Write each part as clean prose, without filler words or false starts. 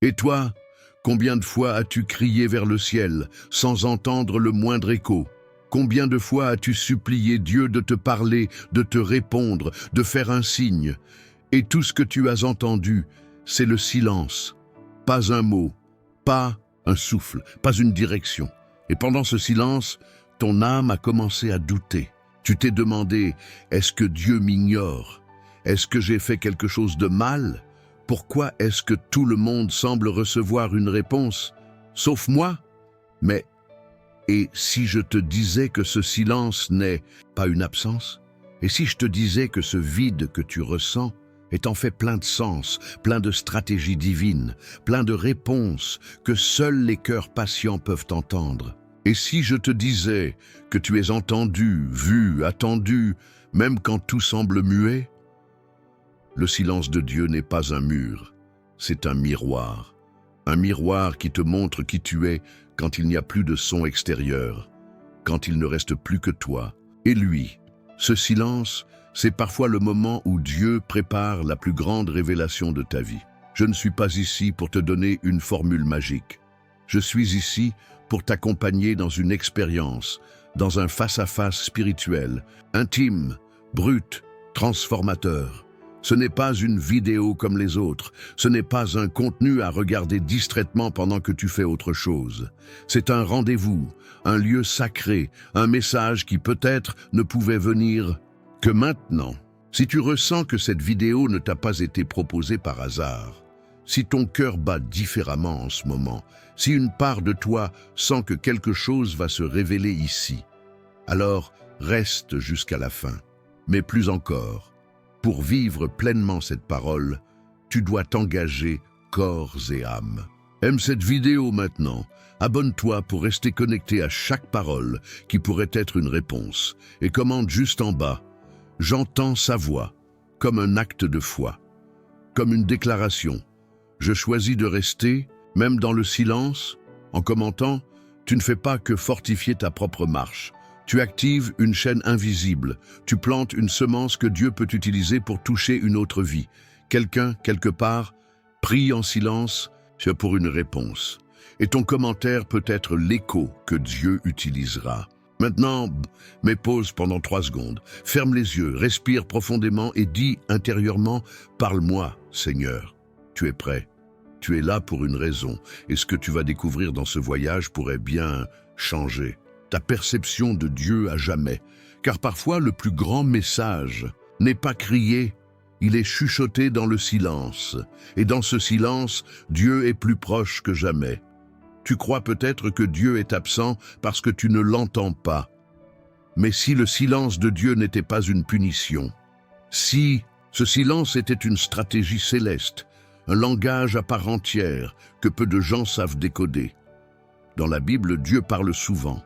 Et toi, combien de fois as-tu crié vers le ciel sans entendre le moindre écho? Combien de fois as-tu supplié Dieu de te parler, de te répondre, de faire un signe? Et tout ce que tu as entendu, c'est le silence. Pas un mot, pas un souffle, pas une direction. Et pendant ce silence, ton âme a commencé à douter. Tu t'es demandé, est-ce que Dieu m'ignore? Est-ce que j'ai fait quelque chose de mal? Pourquoi est-ce que tout le monde semble recevoir une réponse, sauf moi? Mais, et si je te disais que ce silence n'est pas une absence? Et si je te disais que ce vide que tu ressens est en fait plein de sens, plein de stratégies divines, plein de réponses que seuls les cœurs patients peuvent entendre? Et si je te disais que tu es entendu, vu, attendu, même quand tout semble muet? Le silence de Dieu n'est pas un mur, c'est un miroir. Un miroir qui te montre qui tu es quand il n'y a plus de son extérieur, quand il ne reste plus que toi et lui. Ce silence, c'est parfois le moment où Dieu prépare la plus grande révélation de ta vie. Je ne suis pas ici pour te donner une formule magique. Je suis ici pour t'accompagner dans une expérience, dans un face-à-face spirituel, intime, brut, transformateur. Ce n'est pas une vidéo comme les autres, ce n'est pas un contenu à regarder distraitement pendant que tu fais autre chose. C'est un rendez-vous, un lieu sacré, un message qui peut-être ne pouvait venir que maintenant. Si tu ressens que cette vidéo ne t'a pas été proposée par hasard, si ton cœur bat différemment en ce moment, si une part de toi sent que quelque chose va se révéler ici, alors reste jusqu'à la fin. Mais plus encore, pour vivre pleinement cette parole, tu dois t'engager corps et âme. Aime cette vidéo maintenant. Abonne-toi pour rester connecté à chaque parole qui pourrait être une réponse. Et commente juste en bas. J'entends sa voix, comme un acte de foi, comme une déclaration. Je choisis de rester, même dans le silence. En commentant, tu ne fais pas que fortifier ta propre marche. Tu actives une chaîne invisible, tu plantes une semence que Dieu peut utiliser pour toucher une autre vie. Quelqu'un, quelque part, prie en silence pour une réponse. Et ton commentaire peut être l'écho que Dieu utilisera. Maintenant, mets pause pendant 3 secondes. Ferme les yeux, respire profondément et dis intérieurement « Parle-moi, Seigneur ». Tu es prêt. Tu es là pour une raison. Et ce que tu vas découvrir dans ce voyage pourrait bien changer ta perception de Dieu à jamais. Car parfois, le plus grand message n'est pas crié, il est chuchoté dans le silence. Et dans ce silence, Dieu est plus proche que jamais. Tu crois peut-être que Dieu est absent parce que tu ne l'entends pas. Mais si le silence de Dieu n'était pas une punition, si ce silence était une stratégie céleste, un langage à part entière que peu de gens savent décoder. Dans la Bible, Dieu parle souvent.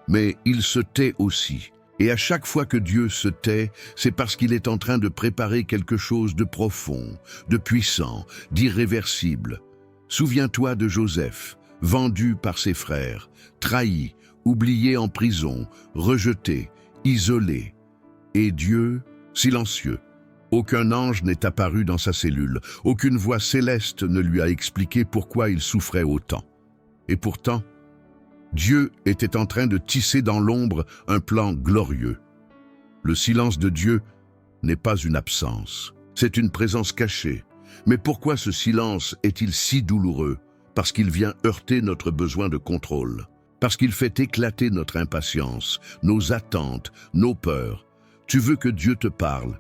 Mais il se tait aussi. Et à chaque fois que Dieu se tait, c'est parce qu'il est en train de préparer quelque chose de profond, de puissant, d'irréversible. Souviens-toi de Joseph, vendu par ses frères, trahi, oublié en prison, rejeté, isolé. Et Dieu, silencieux. Aucun ange n'est apparu dans sa cellule, aucune voix céleste ne lui a expliqué pourquoi il souffrait autant. Et pourtant, Dieu était en train de tisser dans l'ombre un plan glorieux. Le silence de Dieu n'est pas une absence, c'est une présence cachée. Mais pourquoi ce silence est-il si douloureux? Parce qu'il vient heurter notre besoin de contrôle, parce qu'il fait éclater notre impatience, nos attentes, nos peurs. Tu veux que Dieu te parle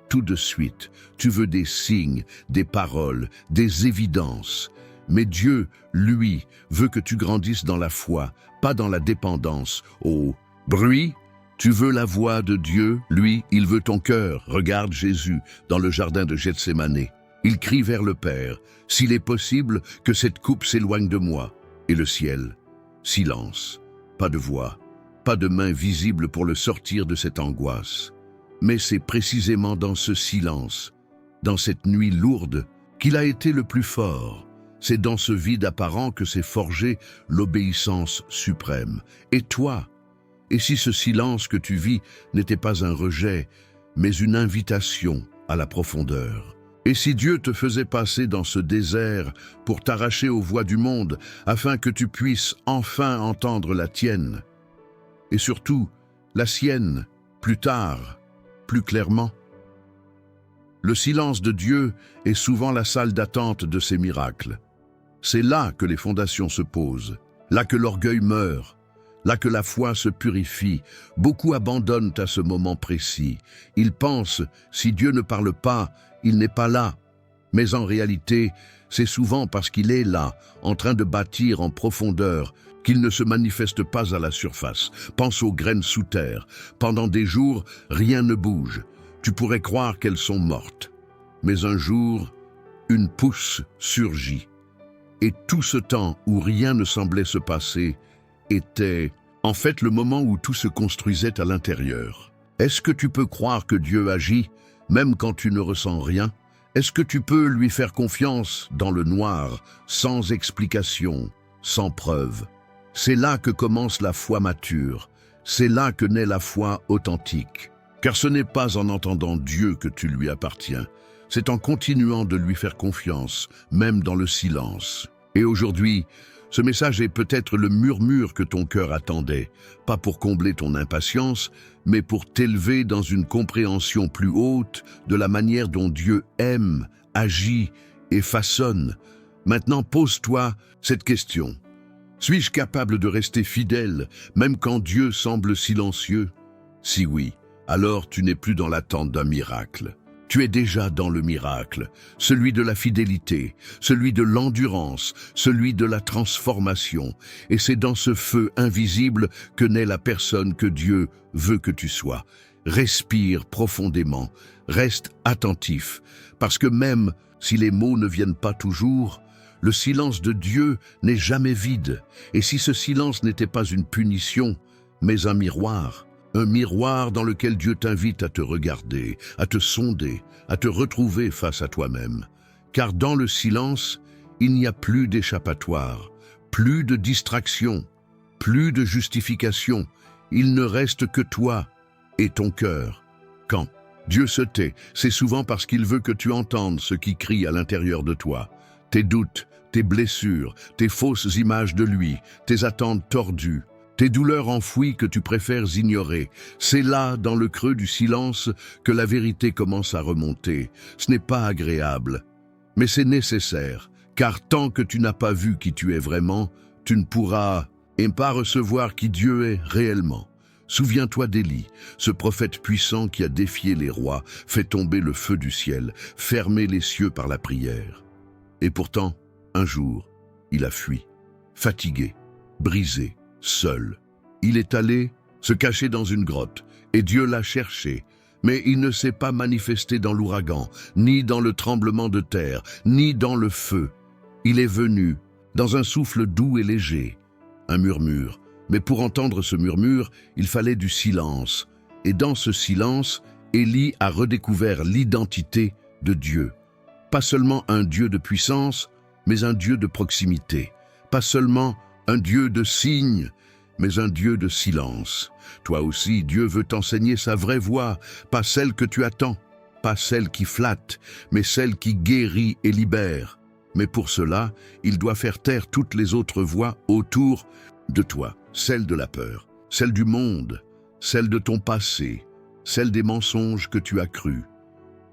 tout de suite, tu veux des signes, des paroles, des évidences. Mais Dieu, lui, veut que tu grandisses dans la foi, pas dans la dépendance. Au bruit, tu veux la voix de Dieu, lui, il veut ton cœur. Regarde Jésus dans le jardin de Gethsémane. Il crie vers le Père, « S'il est possible que cette coupe s'éloigne de moi. » Et le ciel, silence, pas de voix, pas de main visible pour le sortir de cette angoisse. Mais c'est précisément dans ce silence, dans cette nuit lourde, qu'il a été le plus fort. C'est dans ce vide apparent que s'est forgée l'obéissance suprême. Et toi? Et si ce silence que tu vis n'était pas un rejet, mais une invitation à la profondeur? Et si Dieu te faisait passer dans ce désert pour t'arracher aux voix du monde, afin que tu puisses enfin entendre la tienne, et surtout la sienne, plus tard, plus clairement? Le silence de Dieu est souvent la salle d'attente de ses miracles. C'est là que les fondations se posent, là que l'orgueil meurt, là que la foi se purifie. Beaucoup abandonnent à ce moment précis. Ils pensent, si Dieu ne parle pas, il n'est pas là. Mais en réalité, c'est souvent parce qu'il est là, en train de bâtir en profondeur, qu'il ne se manifeste pas à la surface. Pense aux graines sous terre. Pendant des jours, rien ne bouge. Tu pourrais croire qu'elles sont mortes. Mais un jour, une pousse surgit. Et tout ce temps où rien ne semblait se passer était en fait le moment où tout se construisait à l'intérieur. Est-ce que tu peux croire que Dieu agit, même quand tu ne ressens rien? Est-ce que tu peux lui faire confiance dans le noir, sans explication, sans preuve? C'est là que commence la foi mature. C'est là que naît la foi authentique. Car ce n'est pas en entendant Dieu que tu lui appartiens. C'est en continuant de lui faire confiance, même dans le silence. Et aujourd'hui, ce message est peut-être le murmure que ton cœur attendait, pas pour combler ton impatience, mais pour t'élever dans une compréhension plus haute de la manière dont Dieu aime, agit et façonne. Maintenant, pose-toi cette question. Suis-je capable de rester fidèle, même quand Dieu semble silencieux? Si oui, alors tu n'es plus dans l'attente d'un miracle. Tu es déjà dans le miracle, celui de la fidélité, celui de l'endurance, celui de la transformation. Et c'est dans ce feu invisible que naît la personne que Dieu veut que tu sois. Respire profondément, reste attentif, parce que même si les mots ne viennent pas toujours, le silence de Dieu n'est jamais vide. Et si ce silence n'était pas une punition, mais un miroir dans lequel Dieu t'invite à te regarder, à te sonder, à te retrouver face à toi-même. Car dans le silence, il n'y a plus d'échappatoire, plus de distraction, plus de justification. Il ne reste que toi et ton cœur. Quand Dieu se tait, c'est souvent parce qu'il veut que tu entendes ce qui crie à l'intérieur de toi. Tes doutes, tes blessures, tes fausses images de lui, tes attentes tordues, tes douleurs enfouies que tu préfères ignorer. C'est là, dans le creux du silence, que la vérité commence à remonter. Ce n'est pas agréable, mais c'est nécessaire, car tant que tu n'as pas vu qui tu es vraiment, tu ne pourras pas recevoir qui Dieu est réellement. Souviens-toi d'Élie, ce prophète puissant qui a défié les rois, fait tomber le feu du ciel, fermé les cieux par la prière. Et pourtant, un jour, il a fui, fatigué, brisé, seul. Il est allé se cacher dans une grotte, et Dieu l'a cherché. Mais il ne s'est pas manifesté dans l'ouragan, ni dans le tremblement de terre, ni dans le feu. Il est venu dans un souffle doux et léger, un murmure. Mais pour entendre ce murmure, il fallait du silence. Et dans ce silence, Élie a redécouvert l'identité de Dieu. Pas seulement un Dieu de puissance, mais un Dieu de proximité. Pas seulement un Dieu de signes, mais un Dieu de silence. Toi aussi, Dieu veut t'enseigner sa vraie voix, pas celle que tu attends, pas celle qui flatte, mais celle qui guérit et libère. Mais pour cela, il doit faire taire toutes les autres voix autour de toi, celle de la peur, celle du monde, celle de ton passé, celle des mensonges que tu as crus.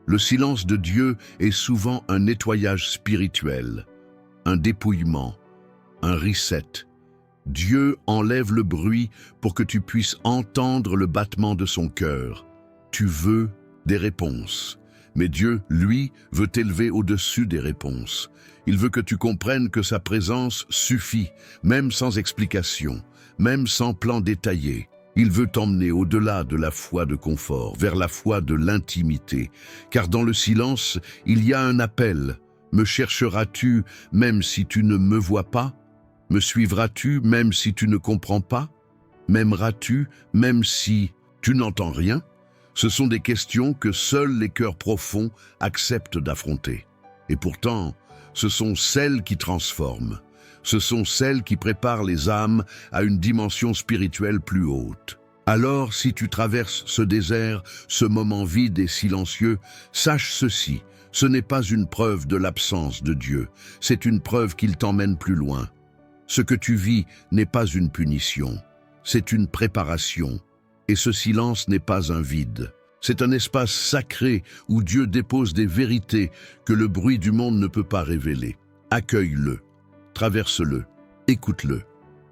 Le silence de Dieu est souvent un nettoyage spirituel, un dépouillement, un reset. Dieu enlève le bruit pour que tu puisses entendre le battement de son cœur. Tu veux des réponses. Mais Dieu, lui, veut t'élever au-dessus des réponses. Il veut que tu comprennes que sa présence suffit, même sans explication, même sans plan détaillé. Il veut t'emmener au-delà de la foi de confort, vers la foi de l'intimité. Car dans le silence, il y a un appel. Me chercheras-tu même si tu ne me vois pas? Me suivras-tu même si tu ne comprends pas? M'aimeras-tu même si tu n'entends rien? Ce sont des questions que seuls les cœurs profonds acceptent d'affronter. Et pourtant, ce sont celles qui transforment. Ce sont celles qui préparent les âmes à une dimension spirituelle plus haute. Alors, si tu traverses ce désert, ce moment vide et silencieux, sache ceci. Ce n'est pas une preuve de l'absence de Dieu, c'est une preuve qu'il t'emmène plus loin. Ce que tu vis n'est pas une punition, c'est une préparation. Et ce silence n'est pas un vide. C'est un espace sacré où Dieu dépose des vérités que le bruit du monde ne peut pas révéler. Accueille-le, traverse-le, écoute-le.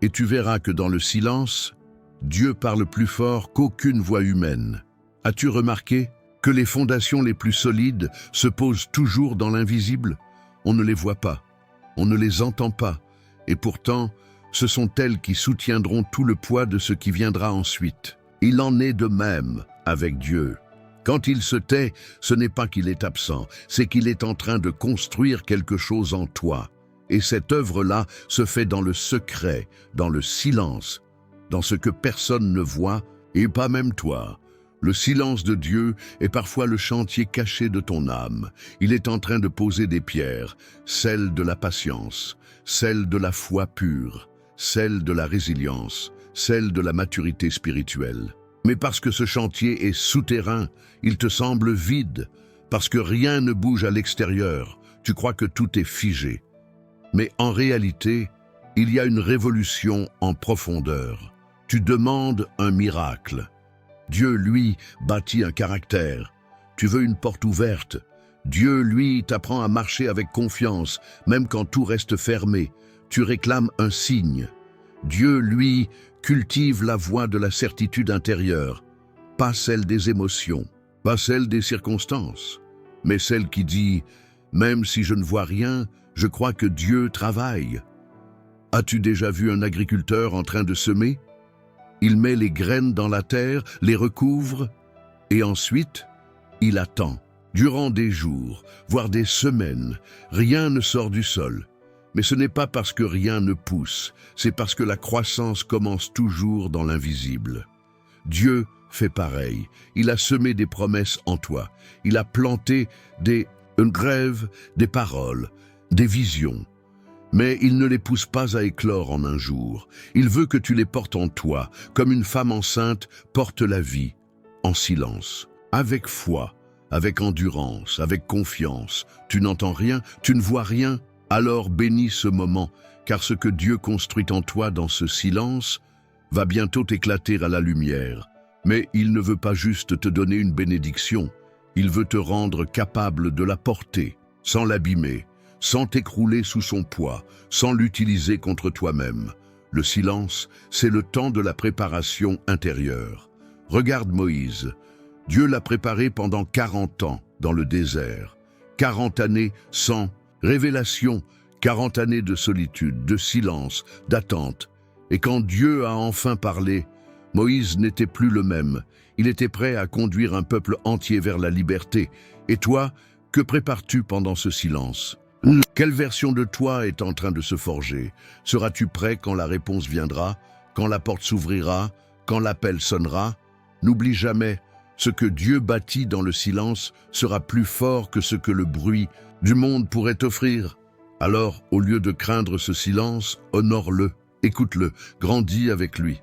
Et tu verras que dans le silence, Dieu parle plus fort qu'aucune voix humaine. As-tu remarqué que les fondations les plus solides se posent toujours dans l'invisible? On ne les voit pas, on ne les entend pas, et pourtant, ce sont elles qui soutiendront tout le poids de ce qui viendra ensuite. Il en est de même avec Dieu. Quand il se tait, ce n'est pas qu'il est absent, c'est qu'il est en train de construire quelque chose en toi. Et cette œuvre-là se fait dans le secret, dans le silence, dans ce que personne ne voit, et pas même toi. Le silence de Dieu est parfois le chantier caché de ton âme. Il est en train de poser des pierres, celles de la patience, celles de la foi pure, celles de la résilience, celles de la maturité spirituelle. Mais parce que ce chantier est souterrain, il te semble vide, parce que rien ne bouge à l'extérieur, tu crois que tout est figé. Mais en réalité, il y a une révolution en profondeur. Tu demandes un miracle. Dieu, lui, bâtit un caractère. Tu veux une porte ouverte. Dieu, lui, t'apprend à marcher avec confiance, même quand tout reste fermé. Tu réclames un signe. Dieu, lui, cultive la voie de la certitude intérieure, pas celle des émotions, pas celle des circonstances, mais celle qui dit « Même si je ne vois rien, je crois que Dieu travaille ». As-tu déjà vu un agriculteur en train de semer? Il met les graines dans la terre, les recouvre, et ensuite, il attend. Durant des jours, voire des semaines, rien ne sort du sol. Mais ce n'est pas parce que rien ne pousse, c'est parce que la croissance commence toujours dans l'invisible. Dieu fait pareil. Il a semé des promesses en toi. Il a planté des rêves, des paroles, des visions. Mais il ne les pousse pas à éclore en un jour. Il veut que tu les portes en toi, comme une femme enceinte porte la vie, en silence, avec foi, avec endurance, avec confiance. Tu n'entends rien, tu ne vois rien. Alors bénis ce moment, car ce que Dieu construit en toi dans ce silence va bientôt éclater à la lumière. Mais il ne veut pas juste te donner une bénédiction, il veut te rendre capable de la porter, sans l'abîmer, sans t'écrouler sous son poids, sans l'utiliser contre toi-même. Le silence, c'est le temps de la préparation intérieure. Regarde Moïse, Dieu l'a préparé pendant 40 ans dans le désert, 40 années sans révélation, 40 années de solitude, de silence, d'attente. Et quand Dieu a enfin parlé, Moïse n'était plus le même. Il était prêt à conduire un peuple entier vers la liberté. Et toi, que prépares-tu pendant ce silence? Quelle version de toi est en train de se forger? Seras-tu prêt quand la réponse viendra, quand la porte s'ouvrira, quand l'appel sonnera? N'oublie jamais, ce que Dieu bâtit dans le silence sera plus fort que ce que le bruit du monde pourrait t'offrir. Alors, au lieu de craindre ce silence, honore-le, écoute-le, grandis avec lui.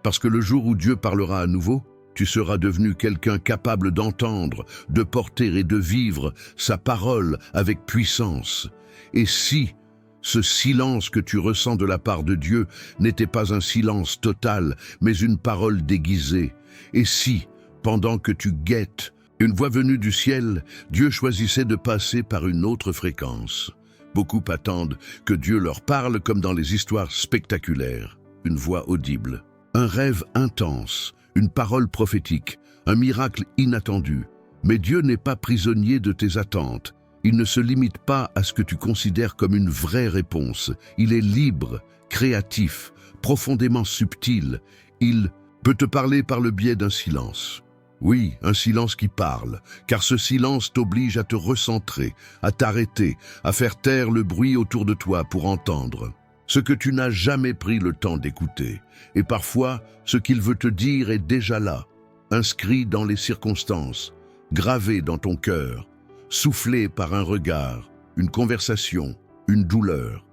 Parce que le jour où Dieu parlera à nouveau, tu seras devenu quelqu'un capable d'entendre, de porter et de vivre sa parole avec puissance. Et si ce silence que tu ressens de la part de Dieu n'était pas un silence total, mais une parole déguisée, et si, pendant que tu guettes, une voix venue du ciel, Dieu choisissait de passer par une autre fréquence. Beaucoup attendent que Dieu leur parle comme dans les histoires spectaculaires. Une voix audible, un rêve intense, une parole prophétique, un miracle inattendu. Mais Dieu n'est pas prisonnier de tes attentes. Il ne se limite pas à ce que tu considères comme une vraie réponse. Il est libre, créatif, profondément subtil. Il peut te parler par le biais d'un silence. Oui, un silence qui parle, car ce silence t'oblige à te recentrer, à t'arrêter, à faire taire le bruit autour de toi pour entendre ce que tu n'as jamais pris le temps d'écouter. Et parfois, ce qu'il veut te dire est déjà là, inscrit dans les circonstances, gravé dans ton cœur, soufflé par un regard, une conversation, une douleur.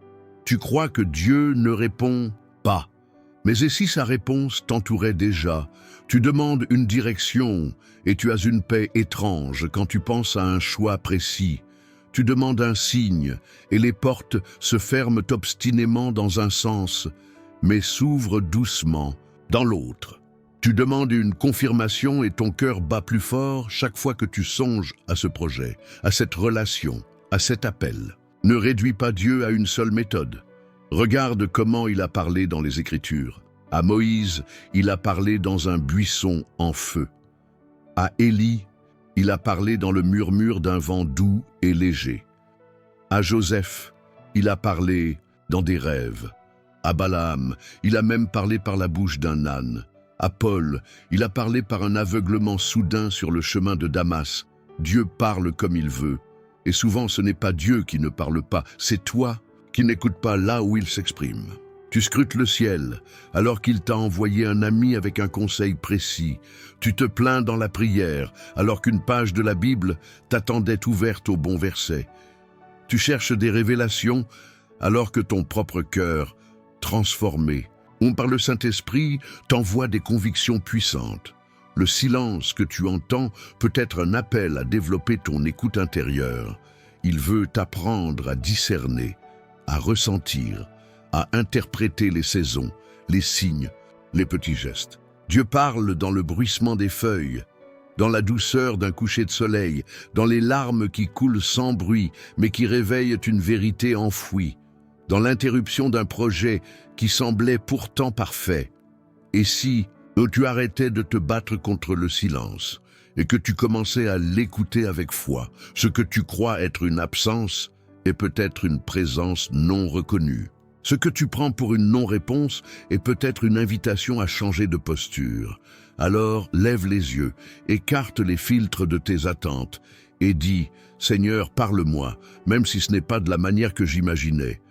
Tu crois que Dieu ne répond pas, Mais et si sa réponse t'entourait déjà? Tu demandes une direction et tu as une paix étrange quand tu penses à un choix précis. Tu demandes un signe et les portes se ferment obstinément dans un sens, mais s'ouvrent doucement dans l'autre. Tu demandes une confirmation et ton cœur bat plus fort chaque fois que tu songes à ce projet, à cette relation, à cet appel. Ne réduis pas Dieu à une seule méthode. Regarde comment il a parlé dans les Écritures. À Moïse, il a parlé dans un buisson en feu. À Élie, il a parlé dans le murmure d'un vent doux et léger. À Joseph, il a parlé dans des rêves. À Balaam, il a même parlé par la bouche d'un âne. À Paul, il a parlé par un aveuglement soudain sur le chemin de Damas. Dieu parle comme il veut. Et souvent, ce n'est pas Dieu qui ne parle pas, c'est toi qui n'écoutes pas là où il s'exprime. Tu scrutes le ciel, alors qu'il t'a envoyé un ami avec un conseil précis. Tu te plains dans la prière, alors qu'une page de la Bible t'attendait ouverte au bon verset. Tu cherches des révélations, alors que ton propre cœur, transformé, par le Saint-Esprit, t'envoie des convictions puissantes. Le silence que tu entends peut être un appel à développer ton écoute intérieure. Il veut t'apprendre à discerner, à ressentir, à interpréter les saisons, les signes, les petits gestes. Dieu parle dans le bruissement des feuilles, dans la douceur d'un coucher de soleil, dans les larmes qui coulent sans bruit, mais qui réveillent une vérité enfouie, dans l'interruption d'un projet qui semblait pourtant parfait. Et si tu arrêtais de te battre contre le silence et que tu commençais à l'écouter avec foi, ce que tu crois être une absence est peut-être une présence non reconnue. Ce que tu prends pour une non-réponse est peut-être une invitation à changer de posture. Alors, lève les yeux, écarte les filtres de tes attentes et dis « Seigneur, parle-moi, même si ce n'est pas de la manière que j'imaginais. »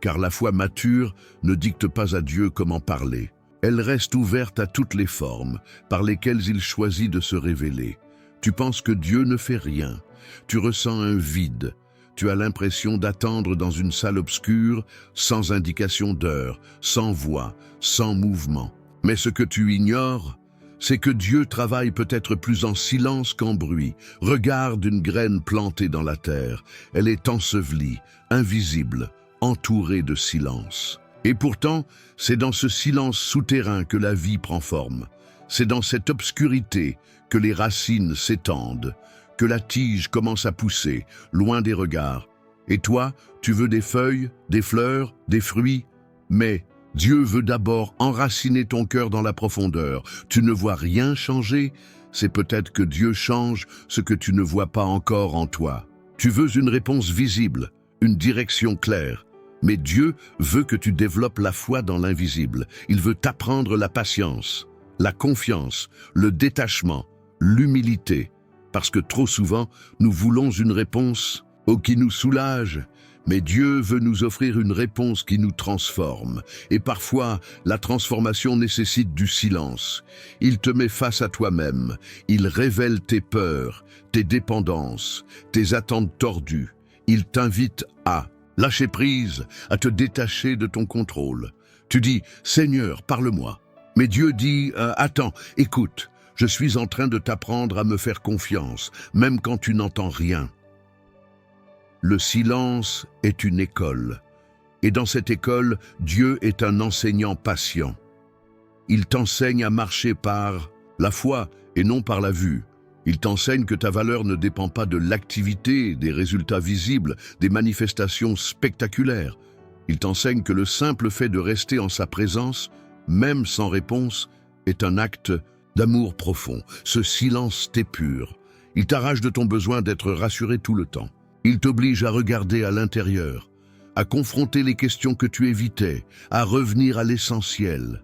Car la foi mature ne dicte pas à Dieu comment parler. Elle reste ouverte à toutes les formes par lesquelles il choisit de se révéler. Tu penses que Dieu ne fait rien. Tu ressens un vide. Tu as l'impression d'attendre dans une salle obscure, sans indication d'heure, sans voix, sans mouvement. Mais ce que tu ignores, c'est que Dieu travaille peut-être plus en silence qu'en bruit. Regarde une graine plantée dans la terre. Elle est ensevelie, invisible, entourée de silence. Et pourtant, c'est dans ce silence souterrain que la vie prend forme. C'est dans cette obscurité que les racines s'étendent, que la tige commence à pousser, loin des regards. Et toi, tu veux des feuilles, des fleurs, des fruits, mais Dieu veut d'abord enraciner ton cœur dans la profondeur. Tu ne vois rien changer, c'est peut-être que Dieu change ce que tu ne vois pas encore en toi. Tu veux une réponse visible, une direction claire. Mais Dieu veut que tu développes la foi dans l'invisible. Il veut t'apprendre la patience, la confiance, le détachement, l'humilité. Parce que trop souvent, nous voulons une réponse qui nous soulage. Mais Dieu veut nous offrir une réponse qui nous transforme. Et parfois, la transformation nécessite du silence. Il te met face à toi-même. Il révèle tes peurs, tes dépendances, tes attentes tordues. Il t'invite à lâcher prise, à te détacher de ton contrôle. Tu dis « Seigneur, parle-moi ». Mais Dieu dit « Attends, écoute, je suis en train de t'apprendre à me faire confiance, même quand tu n'entends rien ». Le silence est une école. Et dans cette école, Dieu est un enseignant patient. Il t'enseigne à marcher par la foi et non par la vue. Il t'enseigne que ta valeur ne dépend pas de l'activité, des résultats visibles, des manifestations spectaculaires. Il t'enseigne que le simple fait de rester en sa présence, même sans réponse, est un acte d'amour profond. Ce silence t'épure. Il t'arrache de ton besoin d'être rassuré tout le temps. Il t'oblige à regarder à l'intérieur, à confronter les questions que tu évitais, à revenir à l'essentiel.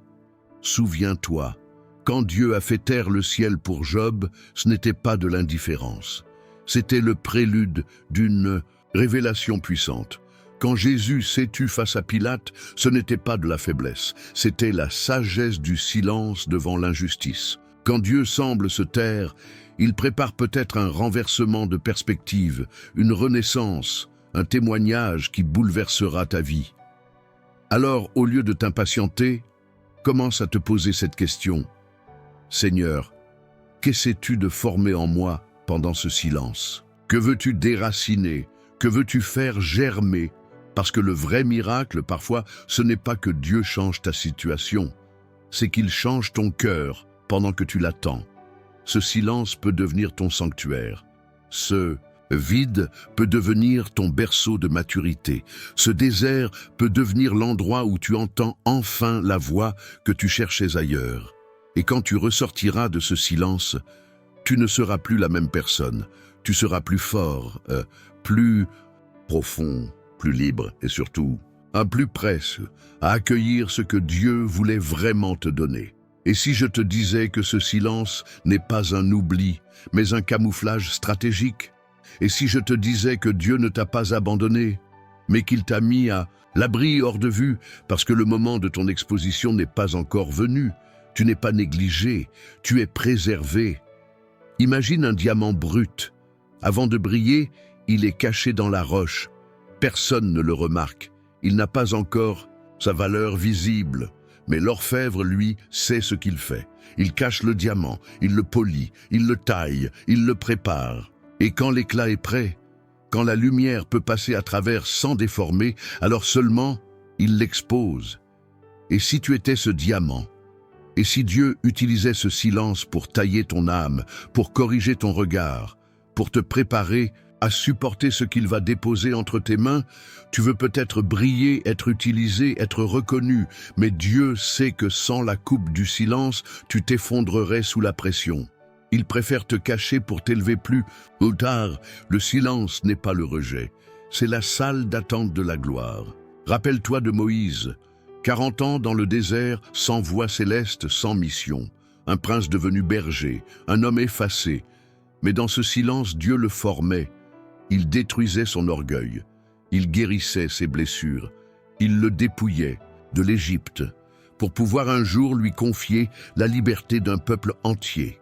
Souviens-toi, quand Dieu a fait taire le ciel pour Job, ce n'était pas de l'indifférence. C'était le prélude d'une révélation puissante. Quand Jésus s'est tu face à Pilate, ce n'était pas de la faiblesse, c'était la sagesse du silence devant l'injustice. Quand Dieu semble se taire, il prépare peut-être un renversement de perspective, une renaissance, un témoignage qui bouleversera ta vie. Alors, au lieu de t'impatienter, commence à te poser cette question. Seigneur, qu'essaies-tu de former en moi pendant ce silence? Que veux-tu déraciner? Que veux-tu faire germer? Parce que le vrai miracle, parfois, ce n'est pas que Dieu change ta situation, c'est qu'il change ton cœur pendant que tu l'attends. Ce silence peut devenir ton sanctuaire. Ce vide peut devenir ton berceau de maturité. Ce désert peut devenir l'endroit où tu entends enfin la voix que tu cherchais ailleurs. Et quand tu ressortiras de ce silence, tu ne seras plus la même personne. Tu seras plus fort, plus profond, plus libre et surtout, plus prêt à accueillir ce que Dieu voulait vraiment te donner. Et si je te disais que ce silence n'est pas un oubli, mais un camouflage stratégique? Et si je te disais que Dieu ne t'a pas abandonné, mais qu'il t'a mis à l'abri hors de vue, parce que le moment de ton exposition n'est pas encore venu, tu n'es pas négligé, tu es préservé. Imagine un diamant brut. Avant de briller, il est caché dans la roche. Personne ne le remarque. Il n'a pas encore sa valeur visible. Mais l'orfèvre, lui, sait ce qu'il fait. Il cache le diamant, il le polit, il le taille, il le prépare. Et quand l'éclat est prêt, quand la lumière peut passer à travers sans déformer, alors seulement il l'expose. Et si tu étais ce diamant, et si Dieu utilisait ce silence pour tailler ton âme, pour corriger ton regard, pour te préparer à supporter ce qu'il va déposer entre tes mains, tu veux peut-être briller, être utilisé, être reconnu, mais Dieu sait que sans la coupe du silence, tu t'effondrerais sous la pression. Il préfère te cacher pour t'élever plus ou tard. Le silence n'est pas le rejet, c'est la salle d'attente de la gloire. Rappelle-toi de Moïse, 40 ans dans le désert, sans voix céleste, sans mission. Un prince devenu berger, un homme effacé. Mais dans ce silence, Dieu le formait. Il détruisait son orgueil. Il guérissait ses blessures. Il le dépouillait de l'Égypte pour pouvoir un jour lui confier la liberté d'un peuple entier.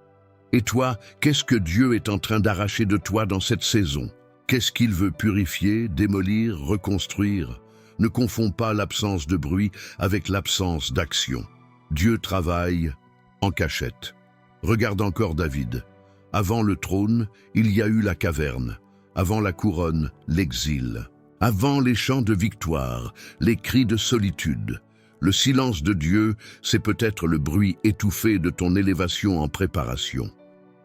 Et toi, qu'est-ce que Dieu est en train d'arracher de toi dans cette saison? Qu'est-ce qu'il veut purifier, démolir, reconstruire? Ne confonds pas l'absence de bruit avec l'absence d'action. Dieu travaille en cachette. Regarde encore David. Avant le trône, il y a eu la caverne. Avant la couronne, l'exil. Avant les chants de victoire, les cris de solitude. Le silence de Dieu, c'est peut-être le bruit étouffé de ton élévation en préparation.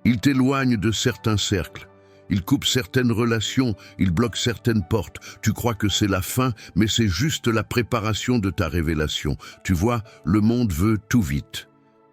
Il t'éloigne de certains cercles. Il coupe certaines relations, il bloque certaines portes. Tu crois que c'est la fin, mais c'est juste la préparation de ta révélation. Tu vois, le monde veut tout vite.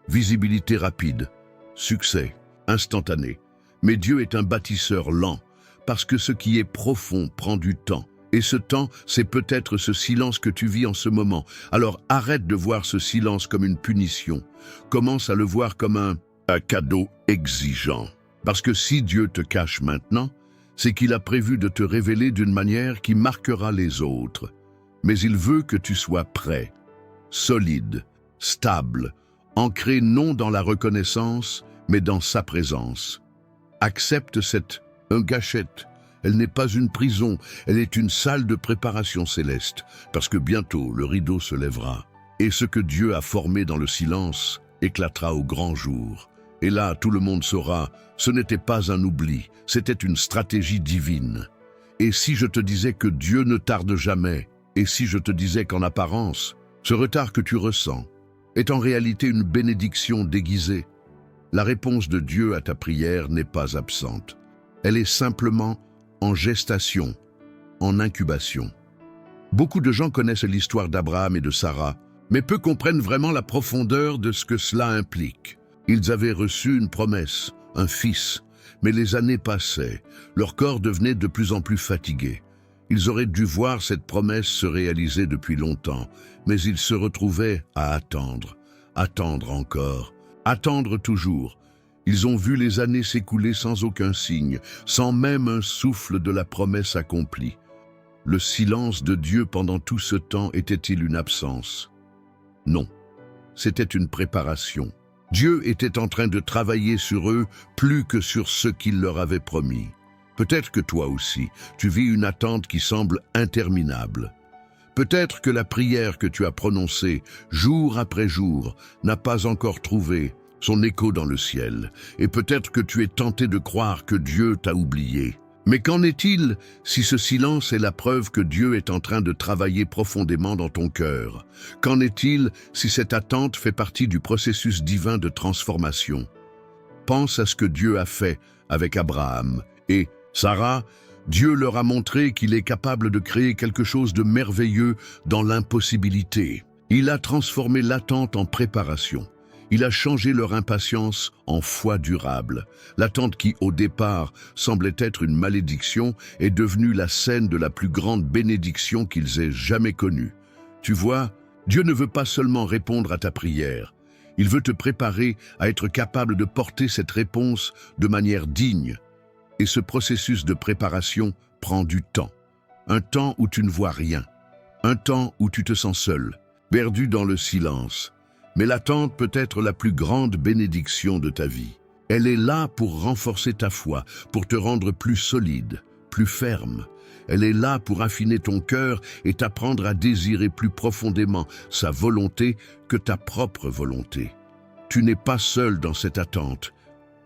Visibilité rapide, succès, instantané. Mais Dieu est un bâtisseur lent, parce que ce qui est profond prend du temps. Et ce temps, c'est peut-être ce silence que tu vis en ce moment. Alors arrête de voir ce silence comme une punition. Commence à le voir comme un cadeau exigeant. Parce que si Dieu te cache maintenant, c'est qu'il a prévu de te révéler d'une manière qui marquera les autres. Mais il veut que tu sois prêt, solide, stable, ancré non dans la reconnaissance, mais dans sa présence. Accepte cette gâchette. Elle n'est pas une prison, elle est une salle de préparation céleste, parce que bientôt le rideau se lèvera. Et ce que Dieu a formé dans le silence éclatera au grand jour. Et là, tout le monde saura, ce n'était pas un oubli, c'était une stratégie divine. Et si je te disais que Dieu ne tarde jamais, et si je te disais qu'en apparence, ce retard que tu ressens est en réalité une bénédiction déguisée, la réponse de Dieu à ta prière n'est pas absente. Elle est simplement en gestation, en incubation. Beaucoup de gens connaissent l'histoire d'Abraham et de Sarah, mais peu comprennent vraiment la profondeur de ce que cela implique. Ils avaient reçu une promesse, un fils, mais les années passaient, leur corps devenait de plus en plus fatigué. Ils auraient dû voir cette promesse se réaliser depuis longtemps, mais ils se retrouvaient à attendre encore, attendre toujours. Ils ont vu les années s'écouler sans aucun signe, sans même un souffle de la promesse accomplie. Le silence de Dieu pendant tout ce temps était-il une absence? Non, c'était une préparation. Dieu était en train de travailler sur eux plus que sur ce qu'il leur avait promis. Peut-être que toi aussi, tu vis une attente qui semble interminable. Peut-être que la prière que tu as prononcée jour après jour n'a pas encore trouvé son écho dans le ciel, et peut-être que tu es tenté de croire que Dieu t'a oublié. Mais qu'en est-il si ce silence est la preuve que Dieu est en train de travailler profondément dans ton cœur? Qu'en est-il si cette attente fait partie du processus divin de transformation? Pense à ce que Dieu a fait avec Abraham et Sarah. Dieu leur a montré qu'il est capable de créer quelque chose de merveilleux dans l'impossibilité. Il a transformé l'attente en préparation. Il a changé leur impatience en foi durable. L'attente qui, au départ, semblait être une malédiction est devenue la scène de la plus grande bénédiction qu'ils aient jamais connue. Tu vois, Dieu ne veut pas seulement répondre à ta prière. Il veut te préparer à être capable de porter cette réponse de manière digne. Et ce processus de préparation prend du temps. Un temps où tu ne vois rien. Un temps où tu te sens seul, perdu dans le silence. Mais l'attente peut être la plus grande bénédiction de ta vie. Elle est là pour renforcer ta foi, pour te rendre plus solide, plus ferme. Elle est là pour affiner ton cœur et t'apprendre à désirer plus profondément sa volonté que ta propre volonté. Tu n'es pas seul dans cette attente.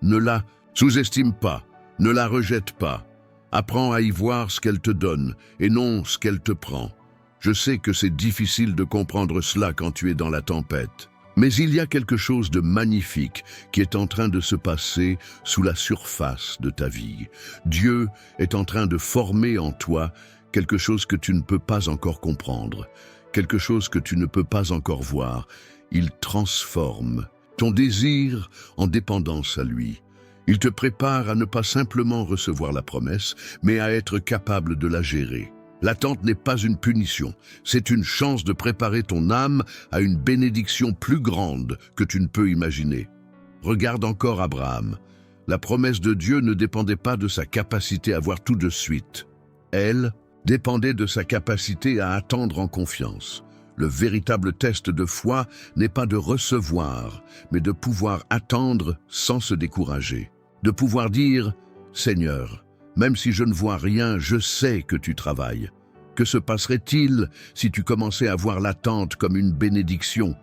Ne la sous-estime pas. Ne la rejette pas. Apprends à y voir ce qu'elle te donne et non ce qu'elle te prend. Je sais que c'est difficile de comprendre cela quand tu es dans la tempête. Mais il y a quelque chose de magnifique qui est en train de se passer sous la surface de ta vie. Dieu est en train de former en toi quelque chose que tu ne peux pas encore comprendre, quelque chose que tu ne peux pas encore voir. Il transforme ton désir en dépendance à lui. Il te prépare à ne pas simplement recevoir la promesse, mais à être capable de la gérer. L'attente n'est pas une punition, c'est une chance de préparer ton âme à une bénédiction plus grande que tu ne peux imaginer. Regarde encore Abraham. La promesse de Dieu ne dépendait pas de sa capacité à voir tout de suite. Elle dépendait de sa capacité à attendre en confiance. Le véritable test de foi n'est pas de recevoir, mais de pouvoir attendre sans se décourager. De pouvoir dire « Seigneur, même si je ne vois rien, je sais que tu travailles. Que se passerait-il si tu commençais à voir l'attente comme une bénédiction?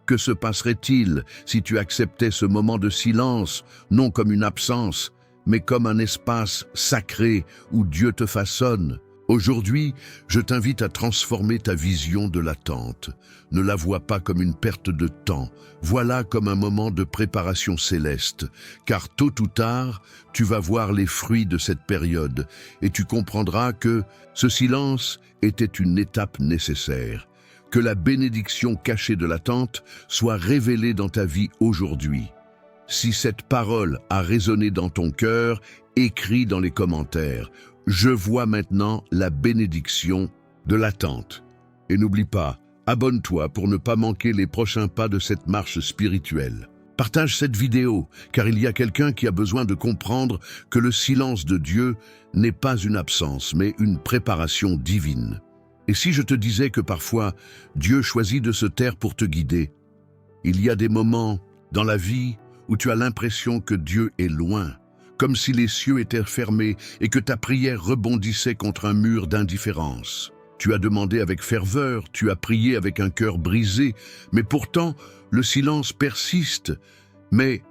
Que se passerait-il si tu acceptais ce moment de silence, non comme une absence, mais comme un espace sacré où Dieu te façonne? Aujourd'hui, je t'invite à transformer ta vision de l'attente. Ne la vois pas comme une perte de temps, vois-la comme un moment de préparation céleste, car tôt ou tard, tu vas voir les fruits de cette période et tu comprendras que ce silence était une étape nécessaire, que la bénédiction cachée de l'attente soit révélée dans ta vie aujourd'hui. Si cette parole a résonné dans ton cœur, écris dans les commentaires. Je vois maintenant la bénédiction de l'attente. Et n'oublie pas, abonne-toi pour ne pas manquer les prochains pas de cette marche spirituelle. Partage cette vidéo, car il y a quelqu'un qui a besoin de comprendre que le silence de Dieu n'est pas une absence, mais une préparation divine. Et si je te disais que parfois, Dieu choisit de se taire pour te guider, il y a des moments dans la vie où tu as l'impression que Dieu est loin, comme si les cieux étaient fermés et que ta prière rebondissait contre un mur d'indifférence. Tu as demandé avec ferveur, tu as prié avec un cœur brisé, mais pourtant, le silence persiste. Mais,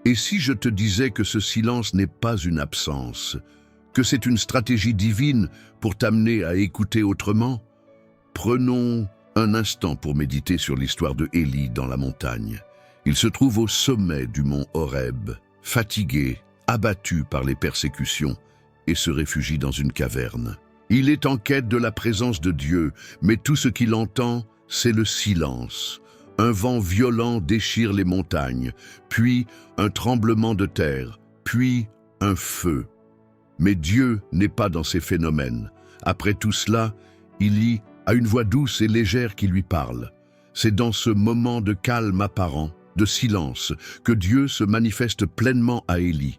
et si je te disais que ce silence n'est pas une absence, que c'est une stratégie divine pour t'amener à écouter autrement? Prenons un instant pour méditer sur l'histoire de Élie dans la montagne. Il se trouve au sommet du mont Horeb, fatigué, abattu par les persécutions, et se réfugie dans une caverne. Il est en quête de la présence de Dieu, mais tout ce qu'il entend, c'est le silence. Un vent violent déchire les montagnes, puis un tremblement de terre, puis un feu. Mais Dieu n'est pas dans ces phénomènes. Après tout cela, Élie a une voix douce et légère qui lui parle. C'est dans ce moment de calme apparent, de silence, que Dieu se manifeste pleinement à Élie.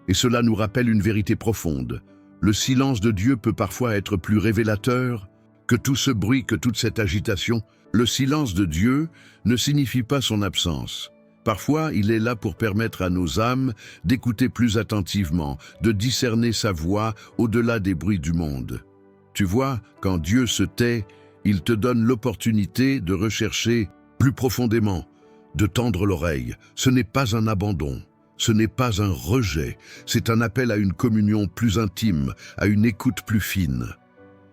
Et cela nous rappelle une vérité profonde. Le silence de Dieu peut parfois être plus révélateur que tout ce bruit, que toute cette agitation. Le silence de Dieu ne signifie pas son absence. Parfois, il est là pour permettre à nos âmes d'écouter plus attentivement, de discerner sa voix au-delà des bruits du monde. Tu vois, quand Dieu se tait, Il te donne l'opportunité de rechercher plus profondément, de tendre l'oreille. Ce n'est pas un abandon, ce n'est pas un rejet, c'est un appel à une communion plus intime, à une écoute plus fine.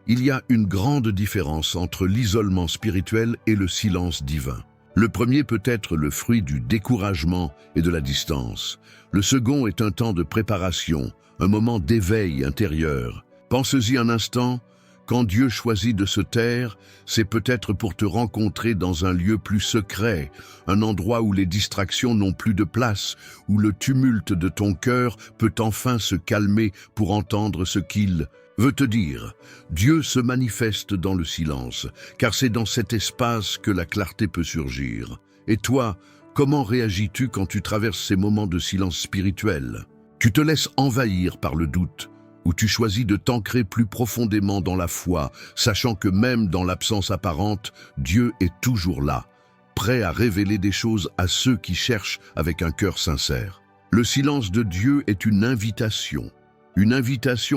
Il y a une grande différence entre l'isolement spirituel et le silence divin. Le premier peut être le fruit du découragement et de la distance. Le second est un temps de préparation, un moment d'éveil intérieur. Pense-y un instant, quand Dieu choisit de se taire, c'est peut-être pour te rencontrer dans un lieu plus secret, un endroit où les distractions n'ont plus de place, où le tumulte de ton cœur peut enfin se calmer pour entendre ce qu'il veut te dire. Dieu se manifeste dans le silence, car c'est dans cet espace que la clarté peut surgir. Et toi, comment réagis-tu quand tu traverses ces moments de silence spirituel? Tu te laisses envahir par le doute, ou tu choisis de t'ancrer plus profondément dans la foi, sachant que même dans l'absence apparente, Dieu est toujours là, prêt à révéler des choses à ceux qui cherchent avec un cœur sincère. Le silence de Dieu est une invitation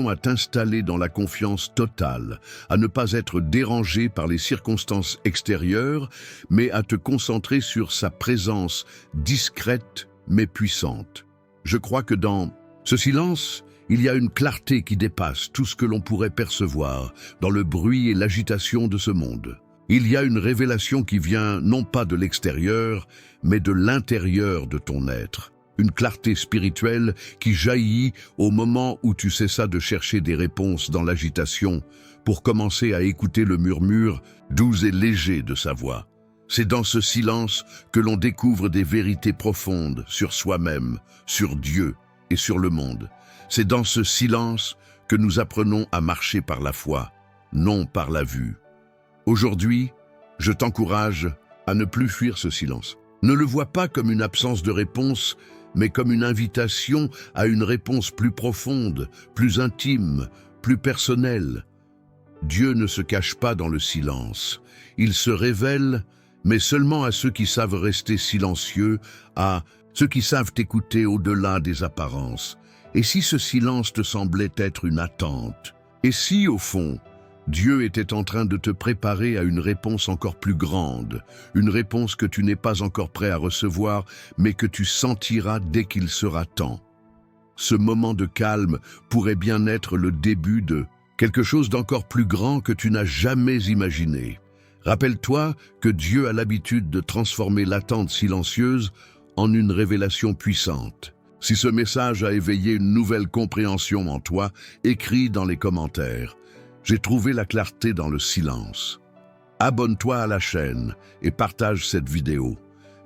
à t'installer dans la confiance totale, à ne pas être dérangé par les circonstances extérieures, mais à te concentrer sur sa présence discrète mais puissante. Je crois que dans ce silence, il y a une clarté qui dépasse tout ce que l'on pourrait percevoir dans le bruit et l'agitation de ce monde. Il y a une révélation qui vient non pas de l'extérieur, mais de l'intérieur de ton être. Une clarté spirituelle qui jaillit au moment où tu cessas de chercher des réponses dans l'agitation pour commencer à écouter le murmure doux et léger de sa voix. C'est dans ce silence que l'on découvre des vérités profondes sur soi-même, sur Dieu et sur le monde. C'est dans ce silence que nous apprenons à marcher par la foi, non par la vue. Aujourd'hui, je t'encourage à ne plus fuir ce silence. Ne le vois pas comme une absence de réponse, mais comme une invitation à une réponse plus profonde, plus intime, plus personnelle. Dieu ne se cache pas dans le silence. Il se révèle, mais seulement à ceux qui savent rester silencieux, à ceux qui savent écouter au-delà des apparences. Et si ce silence te semblait être une attente? Et si, au fond, Dieu était en train de te préparer à une réponse encore plus grande, une réponse que tu n'es pas encore prêt à recevoir, mais que tu sentiras dès qu'il sera temps? Ce moment de calme pourrait bien être le début de quelque chose d'encore plus grand que tu n'as jamais imaginé. Rappelle-toi que Dieu a l'habitude de transformer l'attente silencieuse en une révélation puissante. Si ce message a éveillé une nouvelle compréhension en toi, écris dans les commentaires. J'ai trouvé la clarté dans le silence. Abonne-toi à la chaîne et partage cette vidéo,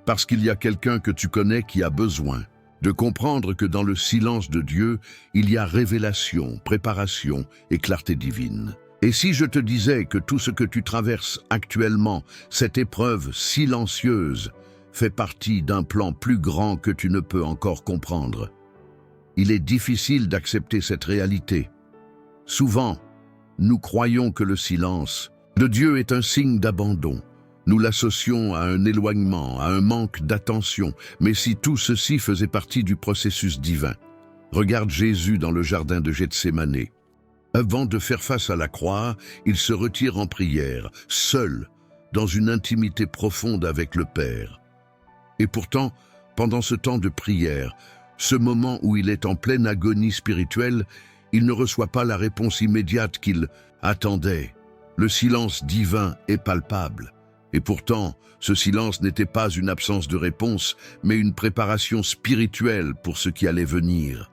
parce qu'il y a quelqu'un que tu connais qui a besoin de comprendre que dans le silence de Dieu, il y a révélation, préparation et clarté divine. Et si je te disais que tout ce que tu traverses actuellement, cette épreuve silencieuse, fait partie d'un plan plus grand que tu ne peux encore comprendre? Il est difficile d'accepter cette réalité. Souvent, nous croyons que le silence de Dieu est un signe d'abandon. Nous l'associons à un éloignement, à un manque d'attention. Mais si tout ceci faisait partie du processus divin, regarde Jésus dans le jardin de Gethsémani. Avant de faire face à la croix, il se retire en prière, seul, dans une intimité profonde avec le Père. Et pourtant, pendant ce temps de prière, ce moment où il est en pleine agonie spirituelle, il ne reçoit pas la réponse immédiate qu'il attendait. Le silence divin est palpable. Et pourtant, ce silence n'était pas une absence de réponse, mais une préparation spirituelle pour ce qui allait venir.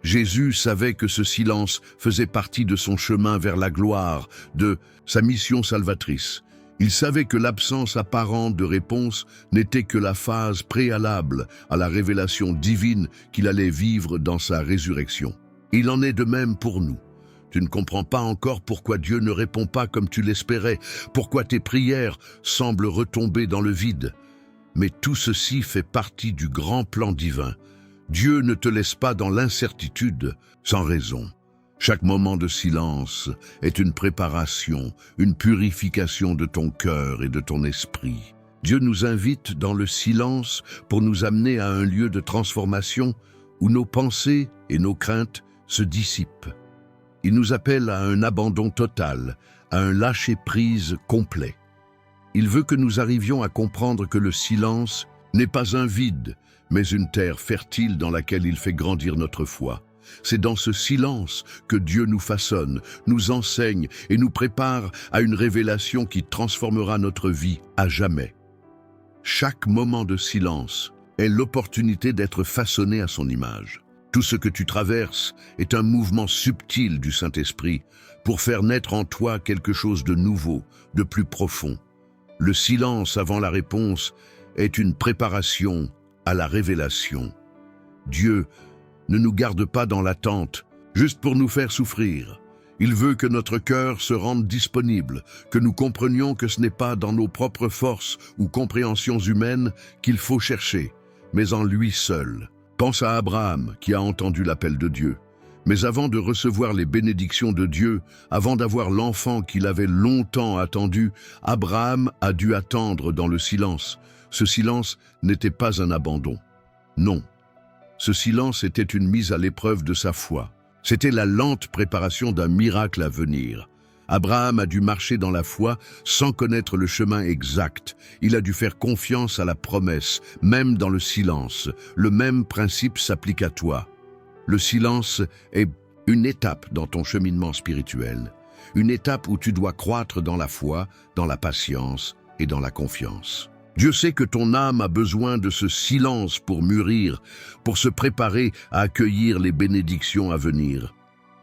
Jésus savait que ce silence faisait partie de son chemin vers la gloire, de sa mission salvatrice. Il savait que l'absence apparente de réponse n'était que la phase préalable à la révélation divine qu'il allait vivre dans sa résurrection. Il en est de même pour nous. Tu ne comprends pas encore pourquoi Dieu ne répond pas comme tu l'espérais, pourquoi tes prières semblent retomber dans le vide. Mais tout ceci fait partie du grand plan divin. Dieu ne te laisse pas dans l'incertitude sans raison. Chaque moment de silence est une préparation, une purification de ton cœur et de ton esprit. Dieu nous invite dans le silence pour nous amener à un lieu de transformation où nos pensées et nos craintes se dissipent. Il nous appelle à un abandon total, à un lâcher-prise complet. Il veut que nous arrivions à comprendre que le silence n'est pas un vide, mais une terre fertile dans laquelle il fait grandir notre foi. C'est dans ce silence que Dieu nous façonne, nous enseigne et nous prépare à une révélation qui transformera notre vie à jamais. Chaque moment de silence est l'opportunité d'être façonné à son image. Tout ce que tu traverses est un mouvement subtil du Saint-Esprit pour faire naître en toi quelque chose de nouveau, de plus profond. Le silence avant la réponse est une préparation à la révélation. Dieu ne nous garde pas dans l'attente, juste pour nous faire souffrir. Il veut que notre cœur se rende disponible, que nous comprenions que ce n'est pas dans nos propres forces ou compréhensions humaines qu'il faut chercher, mais en lui seul. Pense à Abraham qui a entendu l'appel de Dieu. Mais avant de recevoir les bénédictions de Dieu, avant d'avoir l'enfant qu'il avait longtemps attendu, Abraham a dû attendre dans le silence. Ce silence n'était pas un abandon. Non. Ce silence était une mise à l'épreuve de sa foi. C'était la lente préparation d'un miracle à venir. Abraham a dû marcher dans la foi sans connaître le chemin exact. Il a dû faire confiance à la promesse, même dans le silence. Le même principe s'applique à toi. Le silence est une étape dans ton cheminement spirituel. Une étape où tu dois croître dans la foi, dans la patience et dans la confiance. Dieu sait que ton âme a besoin de ce silence pour mûrir, pour se préparer à accueillir les bénédictions à venir.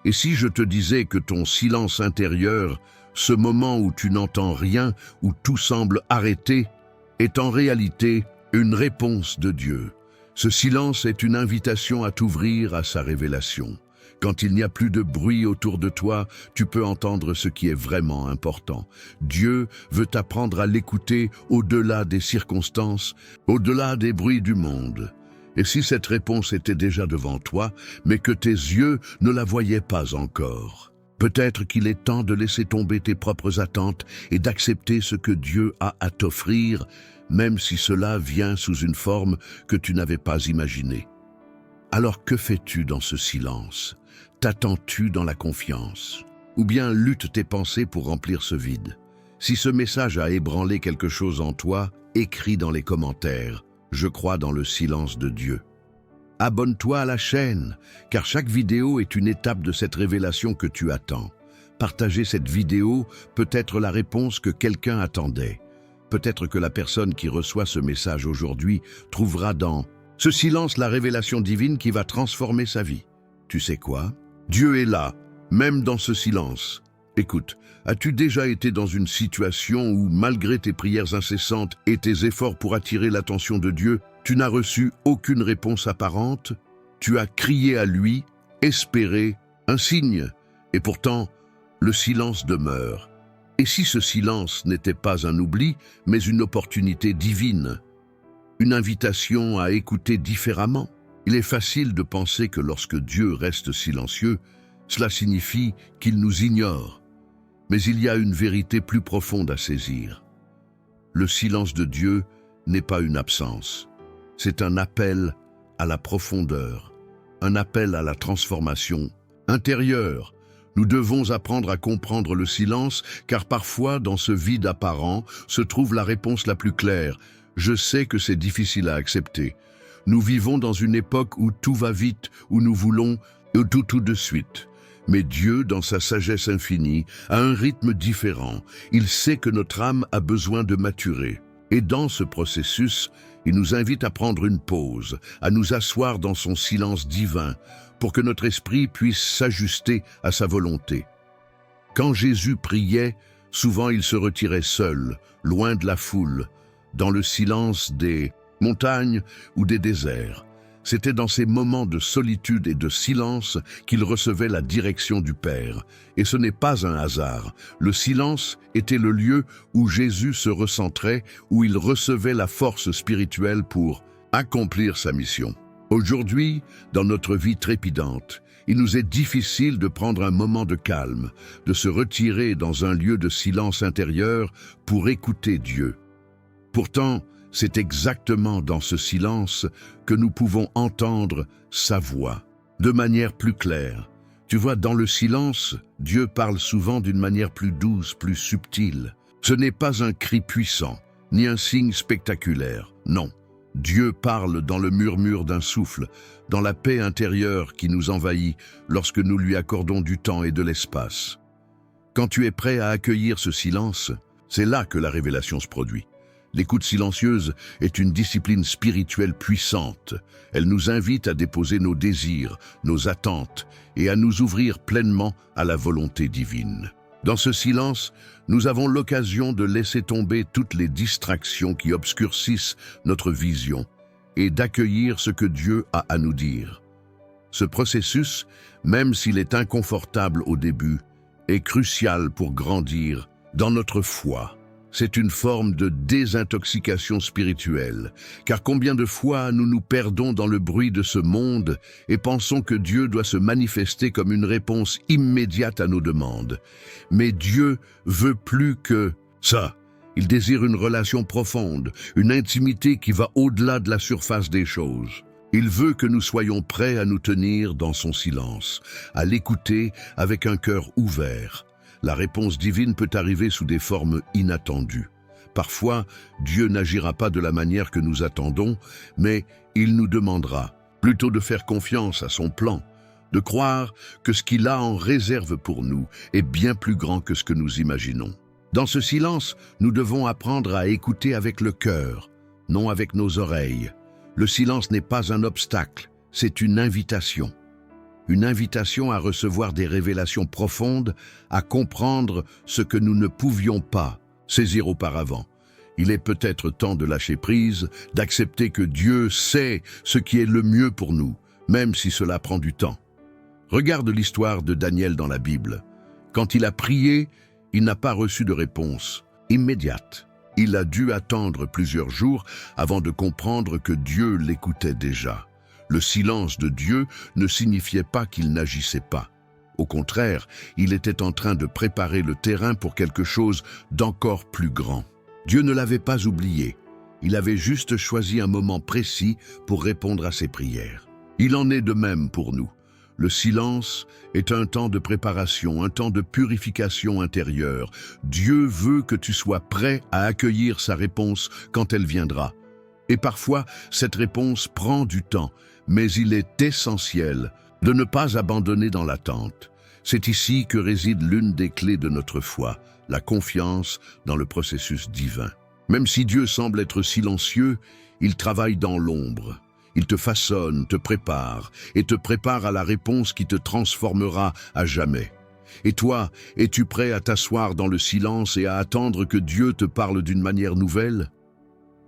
Et si je te disais que ton silence intérieur, ce moment où tu n'entends rien, où tout semble arrêté, est en réalité une réponse de Dieu. Ce silence est une invitation à t'ouvrir à sa révélation. Quand il n'y a plus de bruit autour de toi, tu peux entendre ce qui est vraiment important. Dieu veut t'apprendre à l'écouter au-delà des circonstances, au-delà des bruits du monde. Et si cette réponse était déjà devant toi, mais que tes yeux ne la voyaient pas encore, peut-être qu'il est temps de laisser tomber tes propres attentes et d'accepter ce que Dieu a à t'offrir, même si cela vient sous une forme que tu n'avais pas imaginée. Alors que fais-tu dans ce silence ? T'attends-tu dans la confiance? Ou bien luttes tes pensées pour remplir ce vide? Si ce message a ébranlé quelque chose en toi, écris dans les commentaires « Je crois dans le silence de Dieu ». Abonne-toi à la chaîne, car chaque vidéo est une étape de cette révélation que tu attends. Partager cette vidéo peut être la réponse que quelqu'un attendait. Peut-être que la personne qui reçoit ce message aujourd'hui trouvera dans ce silence la révélation divine qui va transformer sa vie. Tu sais quoi? Dieu est là, même dans ce silence. Écoute, as-tu déjà été dans une situation où, malgré tes prières incessantes et tes efforts pour attirer l'attention de Dieu, tu n'as reçu aucune réponse apparente? Tu as crié à lui, espéré, un signe, et pourtant, le silence demeure. Et si ce silence n'était pas un oubli, mais une opportunité divine? Une invitation à écouter différemment? Il est facile de penser que lorsque Dieu reste silencieux, cela signifie qu'il nous ignore. Mais il y a une vérité plus profonde à saisir. Le silence de Dieu n'est pas une absence. C'est un appel à la profondeur, un appel à la transformation intérieure. Nous devons apprendre à comprendre le silence, car parfois, dans ce vide apparent, se trouve la réponse la plus claire. Je sais que c'est difficile à accepter. Nous vivons dans une époque où tout va vite, où nous voulons tout de suite. Mais Dieu, dans sa sagesse infinie, a un rythme différent. Il sait que notre âme a besoin de maturer. Et dans ce processus, il nous invite à prendre une pause, à nous asseoir dans son silence divin, pour que notre esprit puisse s'ajuster à sa volonté. Quand Jésus priait, souvent il se retirait seul, loin de la foule, dans le silence des montagnes ou des déserts. C'était dans ces moments de solitude et de silence qu'il recevait la direction du Père. Et ce n'est pas un hasard. Le silence était le lieu où Jésus se recentrait, où il recevait la force spirituelle pour accomplir sa mission. Aujourd'hui, dans notre vie trépidante, il nous est difficile de prendre un moment de calme, de se retirer dans un lieu de silence intérieur pour écouter Dieu. Pourtant, c'est exactement dans ce silence que nous pouvons entendre sa voix, de manière plus claire. Tu vois, dans le silence, Dieu parle souvent d'une manière plus douce, plus subtile. Ce n'est pas un cri puissant, ni un signe spectaculaire, non. Dieu parle dans le murmure d'un souffle, dans la paix intérieure qui nous envahit lorsque nous lui accordons du temps et de l'espace. Quand tu es prêt à accueillir ce silence, c'est là que la révélation se produit. L'écoute silencieuse est une discipline spirituelle puissante. Elle nous invite à déposer nos désirs, nos attentes et à nous ouvrir pleinement à la volonté divine. Dans ce silence, nous avons l'occasion de laisser tomber toutes les distractions qui obscurcissent notre vision et d'accueillir ce que Dieu a à nous dire. Ce processus, même s'il est inconfortable au début, est crucial pour grandir dans notre foi. C'est une forme de désintoxication spirituelle, car combien de fois nous nous perdons dans le bruit de ce monde et pensons que Dieu doit se manifester comme une réponse immédiate à nos demandes. Mais Dieu veut plus que ça. Il désire une relation profonde, une intimité qui va au-delà de la surface des choses. Il veut que nous soyons prêts à nous tenir dans son silence, à l'écouter avec un cœur ouvert. La réponse divine peut arriver sous des formes inattendues. Parfois, Dieu n'agira pas de la manière que nous attendons, mais il nous demandera plutôt de faire confiance à son plan, de croire que ce qu'il a en réserve pour nous est bien plus grand que ce que nous imaginons. Dans ce silence, nous devons apprendre à écouter avec le cœur, non avec nos oreilles. Le silence n'est pas un obstacle, c'est une invitation. Une invitation à recevoir des révélations profondes, à comprendre ce que nous ne pouvions pas saisir auparavant. Il est peut-être temps de lâcher prise, d'accepter que Dieu sait ce qui est le mieux pour nous, même si cela prend du temps. Regarde l'histoire de Daniel dans la Bible. Quand il a prié, il n'a pas reçu de réponse immédiate. Il a dû attendre plusieurs jours avant de comprendre que Dieu l'écoutait déjà. Le silence de Dieu ne signifiait pas qu'il n'agissait pas. Au contraire, il était en train de préparer le terrain pour quelque chose d'encore plus grand. Dieu ne l'avait pas oublié. Il avait juste choisi un moment précis pour répondre à ses prières. Il en est de même pour nous. Le silence est un temps de préparation, un temps de purification intérieure. Dieu veut que tu sois prêt à accueillir sa réponse quand elle viendra. Et parfois, cette réponse prend du temps, mais il est essentiel de ne pas abandonner dans l'attente. C'est ici que réside l'une des clés de notre foi, la confiance dans le processus divin. Même si Dieu semble être silencieux, il travaille dans l'ombre. Il te façonne, te prépare, et te prépare à la réponse qui te transformera à jamais. Et toi, es-tu prêt à t'asseoir dans le silence et à attendre que Dieu te parle d'une manière nouvelle ?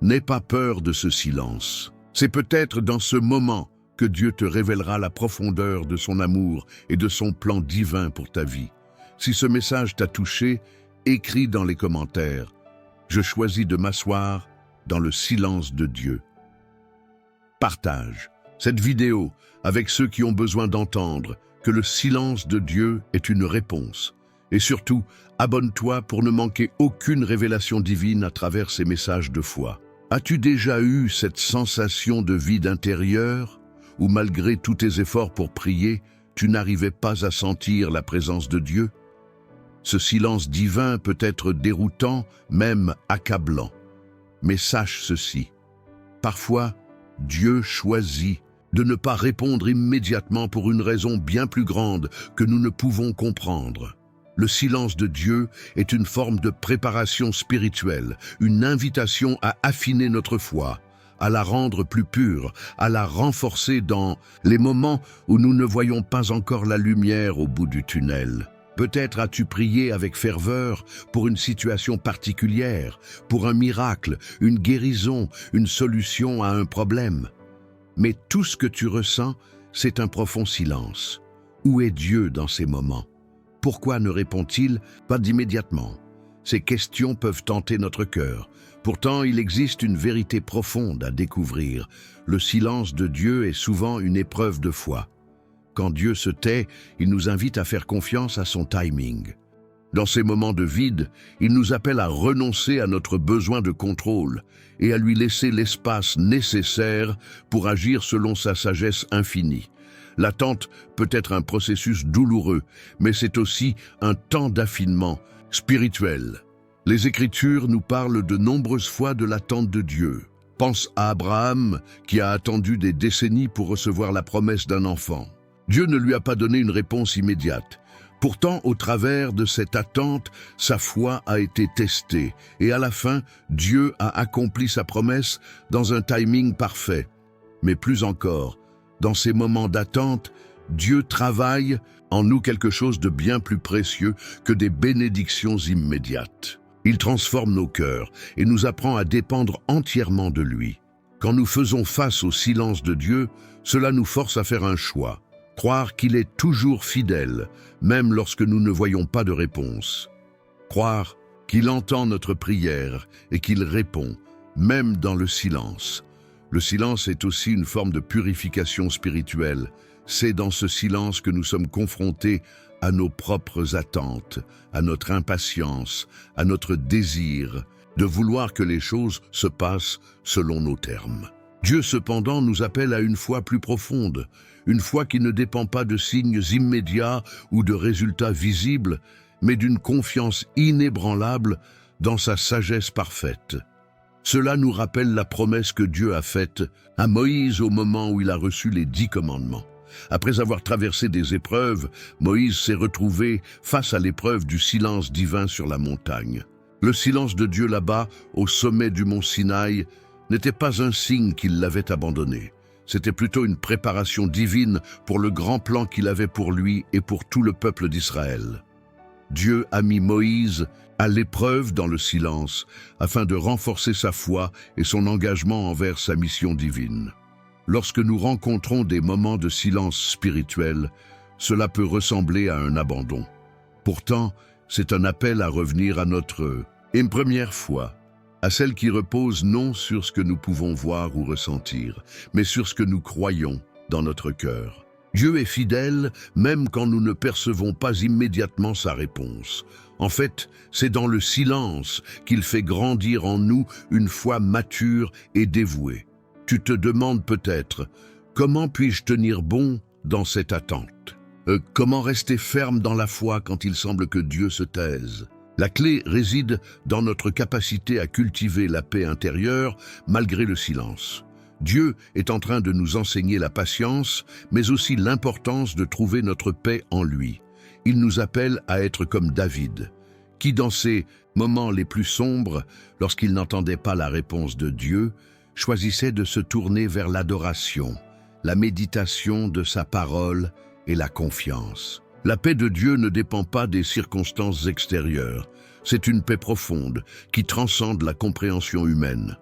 N'aie pas peur de ce silence. C'est peut-être dans ce moment que Dieu te révélera la profondeur de son amour et de son plan divin pour ta vie. Si ce message t'a touché, écris dans les commentaires « Je choisis de m'asseoir dans le silence de Dieu ». Partage cette vidéo avec ceux qui ont besoin d'entendre que le silence de Dieu est une réponse. Et surtout, abonne-toi pour ne manquer aucune révélation divine à travers ces messages de foi. As-tu déjà eu cette sensation de vide intérieur où malgré tous tes efforts pour prier, tu n'arrivais pas à sentir la présence de Dieu? Ce silence divin peut être déroutant, même accablant. Mais sache ceci, parfois, Dieu choisit de ne pas répondre immédiatement pour une raison bien plus grande que nous ne pouvons comprendre. Le silence de Dieu est une forme de préparation spirituelle, une invitation à affiner notre foi, à la rendre plus pure, à la renforcer dans les moments où nous ne voyons pas encore la lumière au bout du tunnel. Peut-être as-tu prié avec ferveur pour une situation particulière, pour un miracle, une guérison, une solution à un problème. Mais tout ce que tu ressens, c'est un profond silence. Où est Dieu dans ces moments? Pourquoi ne répond-il pas d'immédiatement? Ces questions peuvent tenter notre cœur. Pourtant, il existe une vérité profonde à découvrir. Le silence de Dieu est souvent une épreuve de foi. Quand Dieu se tait, il nous invite à faire confiance à son timing. Dans ces moments de vide, il nous appelle à renoncer à notre besoin de contrôle et à lui laisser l'espace nécessaire pour agir selon sa sagesse infinie. L'attente peut être un processus douloureux, mais c'est aussi un temps d'affinement spirituel. Les Écritures nous parlent de nombreuses fois de l'attente de Dieu. Pense à Abraham, qui a attendu des décennies pour recevoir la promesse d'un enfant. Dieu ne lui a pas donné une réponse immédiate. Pourtant, au travers de cette attente, sa foi a été testée, et à la fin, Dieu a accompli sa promesse dans un timing parfait. Mais plus encore, dans ces moments d'attente, Dieu travaille en nous quelque chose de bien plus précieux que des bénédictions immédiates. Il transforme nos cœurs et nous apprend à dépendre entièrement de lui. Quand nous faisons face au silence de Dieu, cela nous force à faire un choix. Croire qu'il est toujours fidèle, même lorsque nous ne voyons pas de réponse. Croire qu'il entend notre prière et qu'il répond, même dans le silence. Le silence est aussi une forme de purification spirituelle. C'est dans ce silence que nous sommes confrontés à nos propres attentes, à notre impatience, à notre désir de vouloir que les choses se passent selon nos termes. Dieu cependant nous appelle à une foi plus profonde, une foi qui ne dépend pas de signes immédiats ou de résultats visibles, mais d'une confiance inébranlable dans sa sagesse parfaite. Cela nous rappelle la promesse que Dieu a faite à Moïse au moment où il a reçu les 10 commandements. Après avoir traversé des épreuves, Moïse s'est retrouvé face à l'épreuve du silence divin sur la montagne. Le silence de Dieu là-bas, au sommet du mont Sinaï, n'était pas un signe qu'il l'avait abandonné. C'était plutôt une préparation divine pour le grand plan qu'il avait pour lui et pour tout le peuple d'Israël. Dieu a mis Moïse à l'épreuve dans le silence, afin de renforcer sa foi et son engagement envers sa mission divine. Lorsque nous rencontrons des moments de silence spirituel, cela peut ressembler à un abandon. Pourtant, c'est un appel à revenir à notre première foi, à celle qui repose non sur ce que nous pouvons voir ou ressentir, mais sur ce que nous croyons dans notre cœur. Dieu est fidèle même quand nous ne percevons pas immédiatement sa réponse. En fait, c'est dans le silence qu'il fait grandir en nous une foi mature et dévouée. Tu te demandes peut-être, comment puis-je tenir bon dans cette attente? Comment rester ferme dans la foi quand il semble que Dieu se taise? La clé réside dans notre capacité à cultiver la paix intérieure malgré le silence. Dieu est en train de nous enseigner la patience, mais aussi l'importance de trouver notre paix en lui. Il nous appelle à être comme David, qui dans ses moments les plus sombres, lorsqu'il n'entendait pas la réponse de Dieu, choisissait de se tourner vers l'adoration, la méditation de sa parole et la confiance. La paix de Dieu ne dépend pas des circonstances extérieures. C'est une paix profonde qui transcende la compréhension humaine.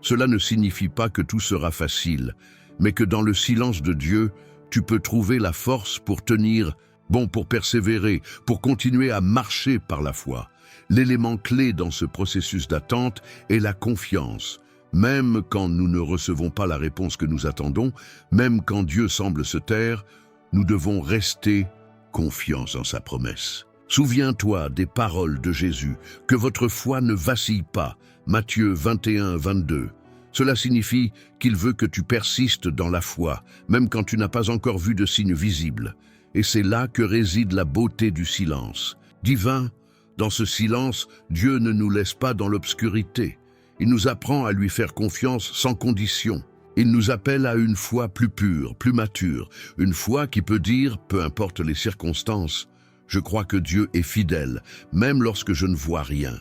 Cela ne signifie pas que tout sera facile, mais que dans le silence de Dieu, tu peux trouver la force pour tenir bon, pour persévérer, pour continuer à marcher par la foi. L'élément clé dans ce processus d'attente est la confiance. Même quand nous ne recevons pas la réponse que nous attendons, même quand Dieu semble se taire, nous devons rester confiants en sa promesse. Souviens-toi des paroles de Jésus, que votre foi ne vacille pas. Matthieu 21, 22. Cela signifie qu'il veut que tu persistes dans la foi, même quand tu n'as pas encore vu de signes visibles. Et c'est là que réside la beauté du silence. Divin, dans ce silence, Dieu ne nous laisse pas dans l'obscurité. Il nous apprend à lui faire confiance sans condition. Il nous appelle à une foi plus pure, plus mature, une foi qui peut dire, peu importe les circonstances, « Je crois que Dieu est fidèle, même lorsque je ne vois rien. »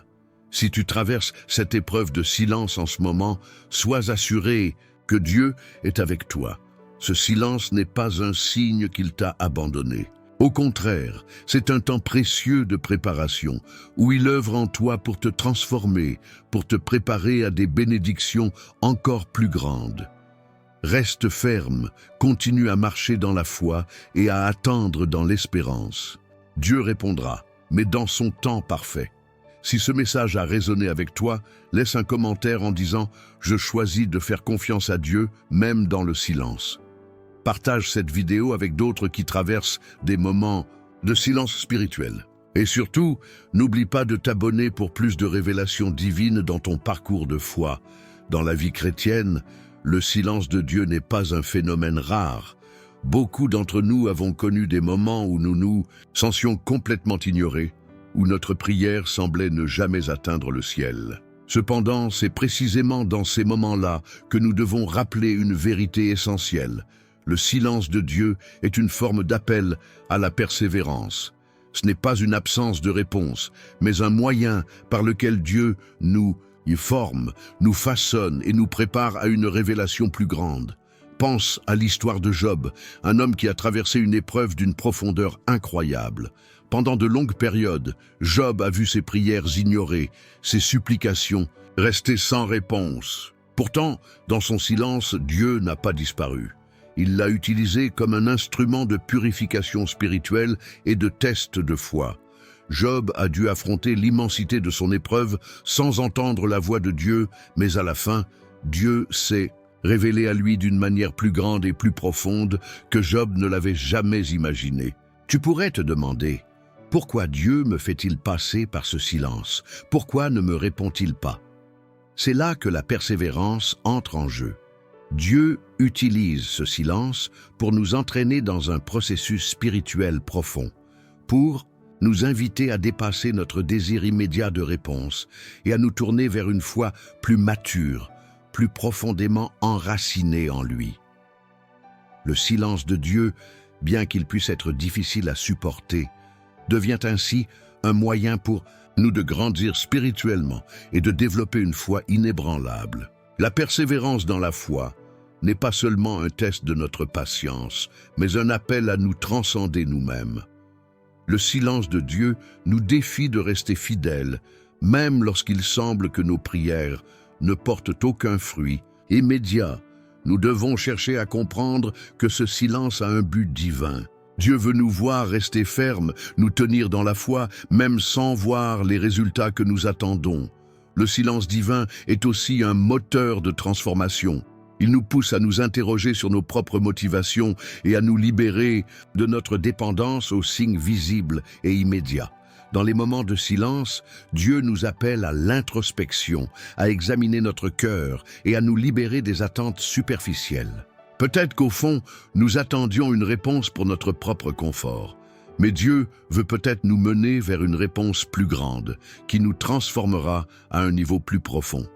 Si tu traverses cette épreuve de silence en ce moment, sois assuré que Dieu est avec toi. Ce silence n'est pas un signe qu'il t'a abandonné. Au contraire, c'est un temps précieux de préparation, où il œuvre en toi pour te transformer, pour te préparer à des bénédictions encore plus grandes. Reste ferme, continue à marcher dans la foi et à attendre dans l'espérance. Dieu répondra, mais dans son temps parfait. Si ce message a résonné avec toi, laisse un commentaire en disant « Je choisis de faire confiance à Dieu, même dans le silence ». Partage cette vidéo avec d'autres qui traversent des moments de silence spirituel. Et surtout, n'oublie pas de t'abonner pour plus de révélations divines dans ton parcours de foi. Dans la vie chrétienne, le silence de Dieu n'est pas un phénomène rare. Beaucoup d'entre nous avons connu des moments où nous nous sentions complètement ignorés, où notre prière semblait ne jamais atteindre le ciel. Cependant, c'est précisément dans ces moments-là que nous devons rappeler une vérité essentielle. Le silence de Dieu est une forme d'appel à la persévérance. Ce n'est pas une absence de réponse, mais un moyen par lequel Dieu nous forme, nous façonne et nous prépare à une révélation plus grande. Pense à l'histoire de Job, un homme qui a traversé une épreuve d'une profondeur incroyable. Pendant de longues périodes, Job a vu ses prières ignorées, ses supplications rester sans réponse. Pourtant, dans son silence, Dieu n'a pas disparu. Il l'a utilisé comme un instrument de purification spirituelle et de test de foi. Job a dû affronter l'immensité de son épreuve sans entendre la voix de Dieu, mais à la fin, Dieu s'est révélé à lui d'une manière plus grande et plus profonde que Job ne l'avait jamais imaginé. Tu pourrais te demander, pourquoi Dieu me fait-il passer par ce silence? Pourquoi ne me répond-il pas? C'est là que la persévérance entre en jeu. Dieu utilise ce silence pour nous entraîner dans un processus spirituel profond, pour nous inviter à dépasser notre désir immédiat de réponse et à nous tourner vers une foi plus mature, plus profondément enracinée en lui. Le silence de Dieu, bien qu'il puisse être difficile à supporter, devient ainsi un moyen pour nous de grandir spirituellement et de développer une foi inébranlable. La persévérance dans la foi n'est pas seulement un test de notre patience, mais un appel à nous transcender nous-mêmes. Le silence de Dieu nous défie de rester fidèles, même lorsqu'il semble que nos prières ne portent aucun fruit immédiat. Nous devons chercher à comprendre que ce silence a un but divin. Dieu veut nous voir rester fermes, nous tenir dans la foi, même sans voir les résultats que nous attendons. Le silence divin est aussi un moteur de transformation. Il nous pousse à nous interroger sur nos propres motivations et à nous libérer de notre dépendance aux signes visibles et immédiats. Dans les moments de silence, Dieu nous appelle à l'introspection, à examiner notre cœur et à nous libérer des attentes superficielles. Peut-être qu'au fond, nous attendions une réponse pour notre propre confort. Mais Dieu veut peut-être nous mener vers une réponse plus grande, qui nous transformera à un niveau plus profond.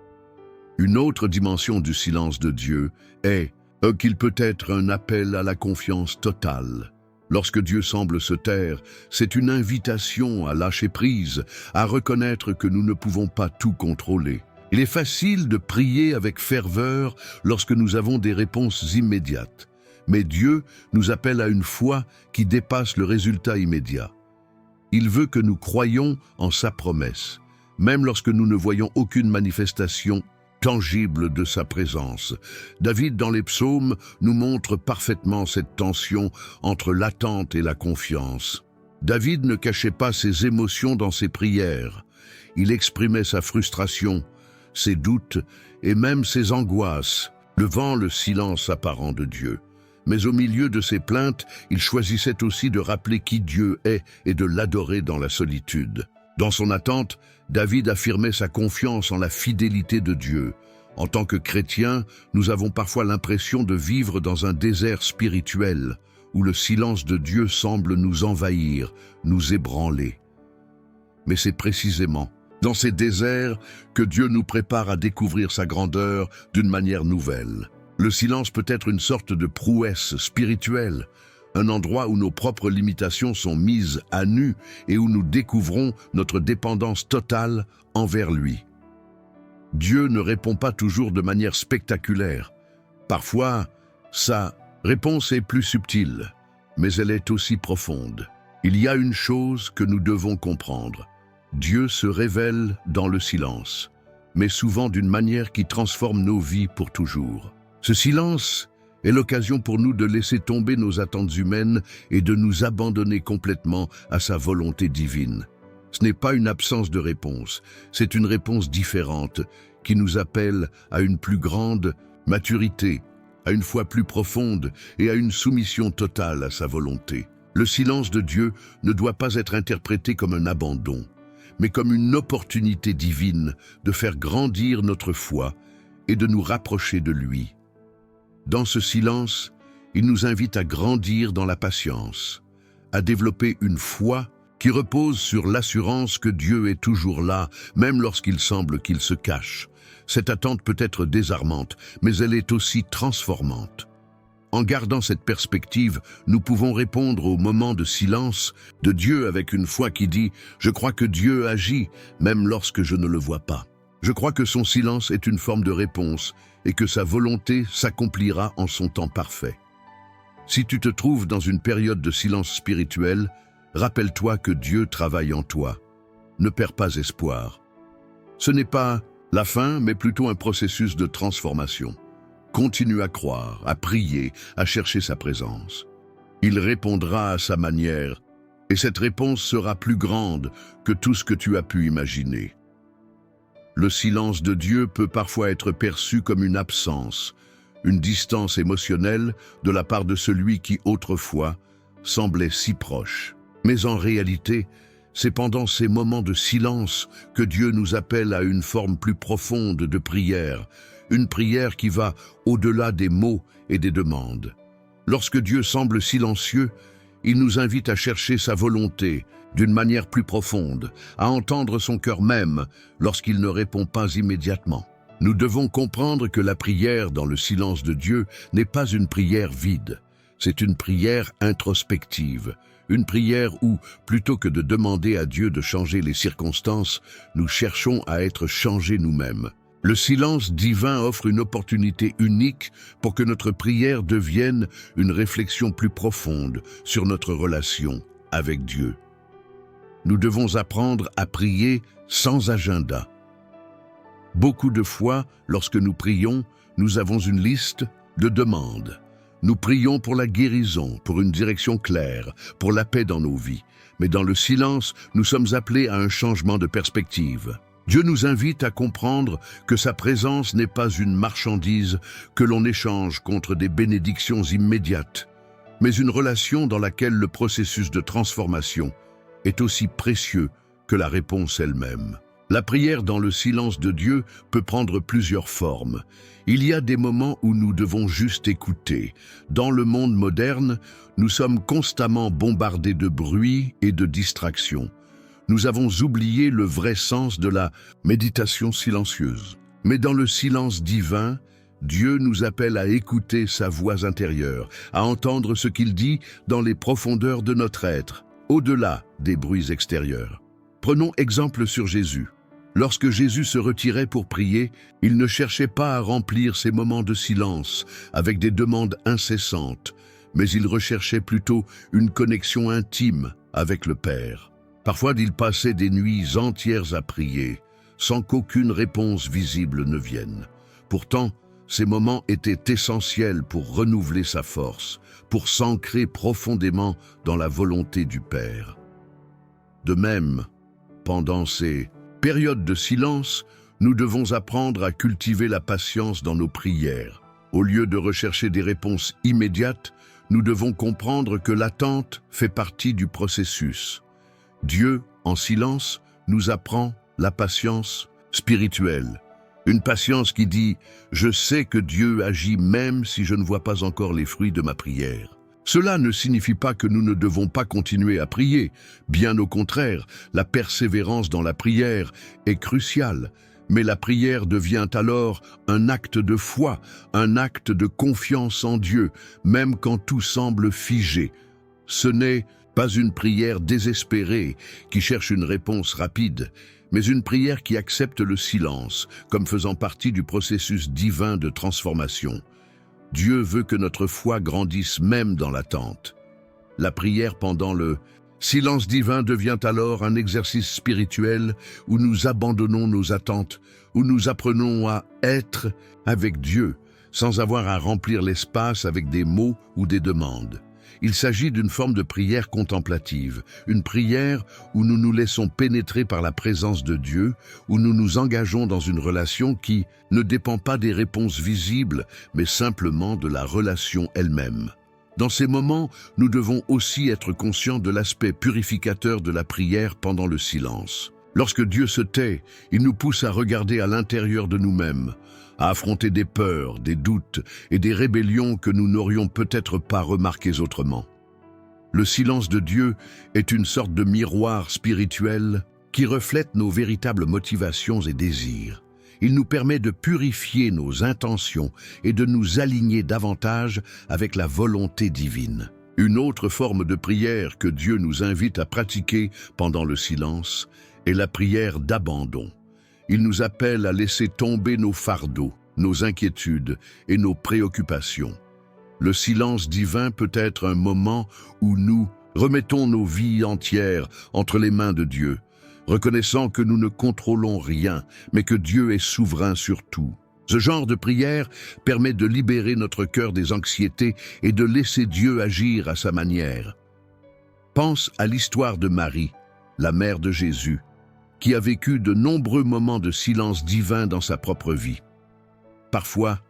Une autre dimension du silence de Dieu est qu'il peut être un appel à la confiance totale. Lorsque Dieu semble se taire, c'est une invitation à lâcher prise, à reconnaître que nous ne pouvons pas tout contrôler. Il est facile de prier avec ferveur lorsque nous avons des réponses immédiates. Mais Dieu nous appelle à une foi qui dépasse le résultat immédiat. Il veut que nous croyions en sa promesse, même lorsque nous ne voyons aucune manifestation tangible de sa présence. David, dans les psaumes, nous montre parfaitement cette tension entre l'attente et la confiance. David ne cachait pas ses émotions dans ses prières. Il exprimait sa frustration, ses doutes et même ses angoisses, devant le silence apparent de Dieu. Mais au milieu de ses plaintes, il choisissait aussi de rappeler qui Dieu est et de l'adorer dans la solitude. Dans son attente, David affirmait sa confiance en la fidélité de Dieu. En tant que chrétiens, nous avons parfois l'impression de vivre dans un désert spirituel, où le silence de Dieu semble nous envahir, nous ébranler. Mais c'est précisément dans ces déserts que Dieu nous prépare à découvrir sa grandeur d'une manière nouvelle. Le silence peut être une sorte de prouesse spirituelle, un endroit où nos propres limitations sont mises à nu et où nous découvrons notre dépendance totale envers lui. Dieu ne répond pas toujours de manière spectaculaire. Parfois, sa réponse est plus subtile, mais elle est aussi profonde. Il y a une chose que nous devons comprendre. Dieu se révèle dans le silence, mais souvent d'une manière qui transforme nos vies pour toujours. Ce silence est l'occasion pour nous de laisser tomber nos attentes humaines et de nous abandonner complètement à sa volonté divine. Ce n'est pas une absence de réponse, c'est une réponse différente qui nous appelle à une plus grande maturité, à une foi plus profonde et à une soumission totale à sa volonté. Le silence de Dieu ne doit pas être interprété comme un abandon, mais comme une opportunité divine de faire grandir notre foi et de nous rapprocher de lui. Dans ce silence, Il nous invite à grandir dans la patience, à développer une foi qui repose sur l'assurance que Dieu est toujours là, même lorsqu'il semble qu'il se cache. Cette attente peut être désarmante, mais elle est aussi transformante. En gardant cette perspective, nous pouvons répondre aux moments de silence de Dieu avec une foi qui dit « Je crois que Dieu agit, même lorsque je ne le vois pas. Je crois que son silence est une forme de réponse et que sa volonté s'accomplira en son temps parfait. » Si tu te trouves dans une période de silence spirituel, rappelle-toi que Dieu travaille en toi. Ne perds pas espoir. Ce n'est pas la fin, mais plutôt un processus de transformation. Continue à croire, à prier, à chercher sa présence. Il répondra à sa manière, et cette réponse sera plus grande que tout ce que tu as pu imaginer. Le silence de Dieu peut parfois être perçu comme une absence, une distance émotionnelle de la part de celui qui autrefois semblait si proche. Mais en réalité, c'est pendant ces moments de silence que Dieu nous appelle à une forme plus profonde de prière, une prière qui va au-delà des mots et des demandes. Lorsque Dieu semble silencieux, il nous invite à chercher sa volonté d'une manière plus profonde, à entendre son cœur même lorsqu'il ne répond pas immédiatement. Nous devons comprendre que la prière dans le silence de Dieu n'est pas une prière vide, c'est une prière introspective, une prière où, plutôt que de demander à Dieu de changer les circonstances, nous cherchons à être changés nous-mêmes. Le silence divin offre une opportunité unique pour que notre prière devienne une réflexion plus profonde sur notre relation avec Dieu. Nous devons apprendre à prier sans agenda. Beaucoup de fois, lorsque nous prions, nous avons une liste de demandes. Nous prions pour la guérison, pour une direction claire, pour la paix dans nos vies. Mais dans le silence, nous sommes appelés à un changement de perspective. Dieu nous invite à comprendre que sa présence n'est pas une marchandise que l'on échange contre des bénédictions immédiates, mais une relation dans laquelle le processus de transformation est aussi précieux que la réponse elle-même. La prière dans le silence de Dieu peut prendre plusieurs formes. Il y a des moments où nous devons juste écouter. Dans le monde moderne, nous sommes constamment bombardés de bruit et de distractions. Nous avons oublié le vrai sens de la méditation silencieuse. Mais dans le silence divin, Dieu nous appelle à écouter sa voix intérieure, à entendre ce qu'il dit dans les profondeurs de notre être, au-delà des bruits extérieurs. Prenons exemple sur Jésus. Lorsque Jésus se retirait pour prier, il ne cherchait pas à remplir ses moments de silence avec des demandes incessantes, mais il recherchait plutôt une connexion intime avec le Père. Parfois, il passait des nuits entières à prier, sans qu'aucune réponse visible ne vienne. Pourtant, ces moments étaient essentiels pour renouveler sa force, pour s'ancrer profondément dans la volonté du Père. De même, pendant ces période de silence, nous devons apprendre à cultiver la patience dans nos prières. Au lieu de rechercher des réponses immédiates, nous devons comprendre que l'attente fait partie du processus. Dieu, en silence, nous apprend la patience spirituelle. Une patience qui dit « Je sais que Dieu agit même si je ne vois pas encore les fruits de ma prière ». Cela ne signifie pas que nous ne devons pas continuer à prier. Bien au contraire, la persévérance dans la prière est cruciale. Mais la prière devient alors un acte de foi, un acte de confiance en Dieu, même quand tout semble figé. Ce n'est pas une prière désespérée qui cherche une réponse rapide, mais une prière qui accepte le silence comme faisant partie du processus divin de transformation. Dieu veut que notre foi grandisse même dans l'attente. La prière pendant le silence divin devient alors un exercice spirituel où nous abandonnons nos attentes, où nous apprenons à être avec Dieu, sans avoir à remplir l'espace avec des mots ou des demandes. Il s'agit d'une forme de prière contemplative, une prière où nous nous laissons pénétrer par la présence de Dieu, où nous nous engageons dans une relation qui ne dépend pas des réponses visibles, mais simplement de la relation elle-même. Dans ces moments, nous devons aussi être conscients de l'aspect purificateur de la prière pendant le silence. Lorsque Dieu se tait, il nous pousse à regarder à l'intérieur de nous-mêmes, à affronter des peurs, des doutes et des rébellions que nous n'aurions peut-être pas remarquées autrement. Le silence de Dieu est une sorte de miroir spirituel qui reflète nos véritables motivations et désirs. Il nous permet de purifier nos intentions et de nous aligner davantage avec la volonté divine. Une autre forme de prière que Dieu nous invite à pratiquer pendant le silence est la prière d'abandon. Il nous appelle à laisser tomber nos fardeaux, nos inquiétudes et nos préoccupations. Le silence divin peut être un moment où nous remettons nos vies entières entre les mains de Dieu, reconnaissant que nous ne contrôlons rien, mais que Dieu est souverain sur tout. Ce genre de prière permet de libérer notre cœur des anxiétés et de laisser Dieu agir à sa manière. Pense à l'histoire de Marie, la mère de Jésus, qui a vécu de nombreux moments de silence divin dans sa propre vie. Parfois,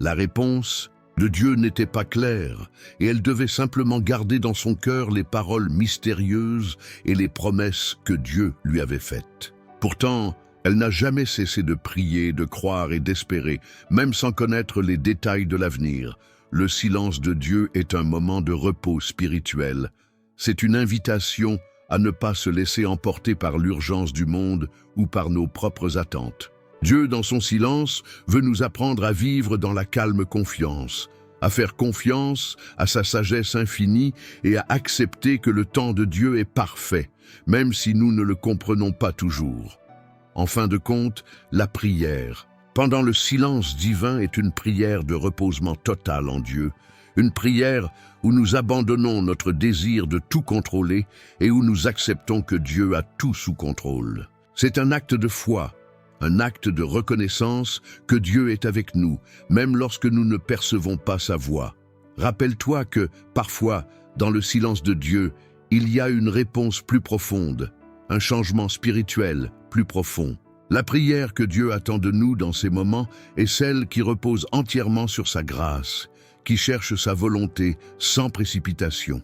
la réponse de Dieu n'était pas claire et elle devait simplement garder dans son cœur les paroles mystérieuses et les promesses que Dieu lui avait faites. Pourtant, elle n'a jamais cessé de prier, de croire et d'espérer, même sans connaître les détails de l'avenir. Le silence de Dieu est un moment de repos spirituel. C'est une invitation à ne pas se laisser emporter par l'urgence du monde ou par nos propres attentes. Dieu, dans son silence, veut nous apprendre à vivre dans la calme confiance, à faire confiance à sa sagesse infinie et à accepter que le temps de Dieu est parfait, même si nous ne le comprenons pas toujours. En fin de compte, la prière, pendant le silence divin, est une prière de reposement total en Dieu, une prière où nous abandonnons notre désir de tout contrôler et où nous acceptons que Dieu a tout sous contrôle. C'est un acte de foi, un acte de reconnaissance que Dieu est avec nous, même lorsque nous ne percevons pas sa voix. Rappelle-toi que, parfois, dans le silence de Dieu, il y a une réponse plus profonde, un changement spirituel plus profond. La prière que Dieu attend de nous dans ces moments est celle qui repose entièrement sur sa grâce, qui cherche sa volonté sans précipitation.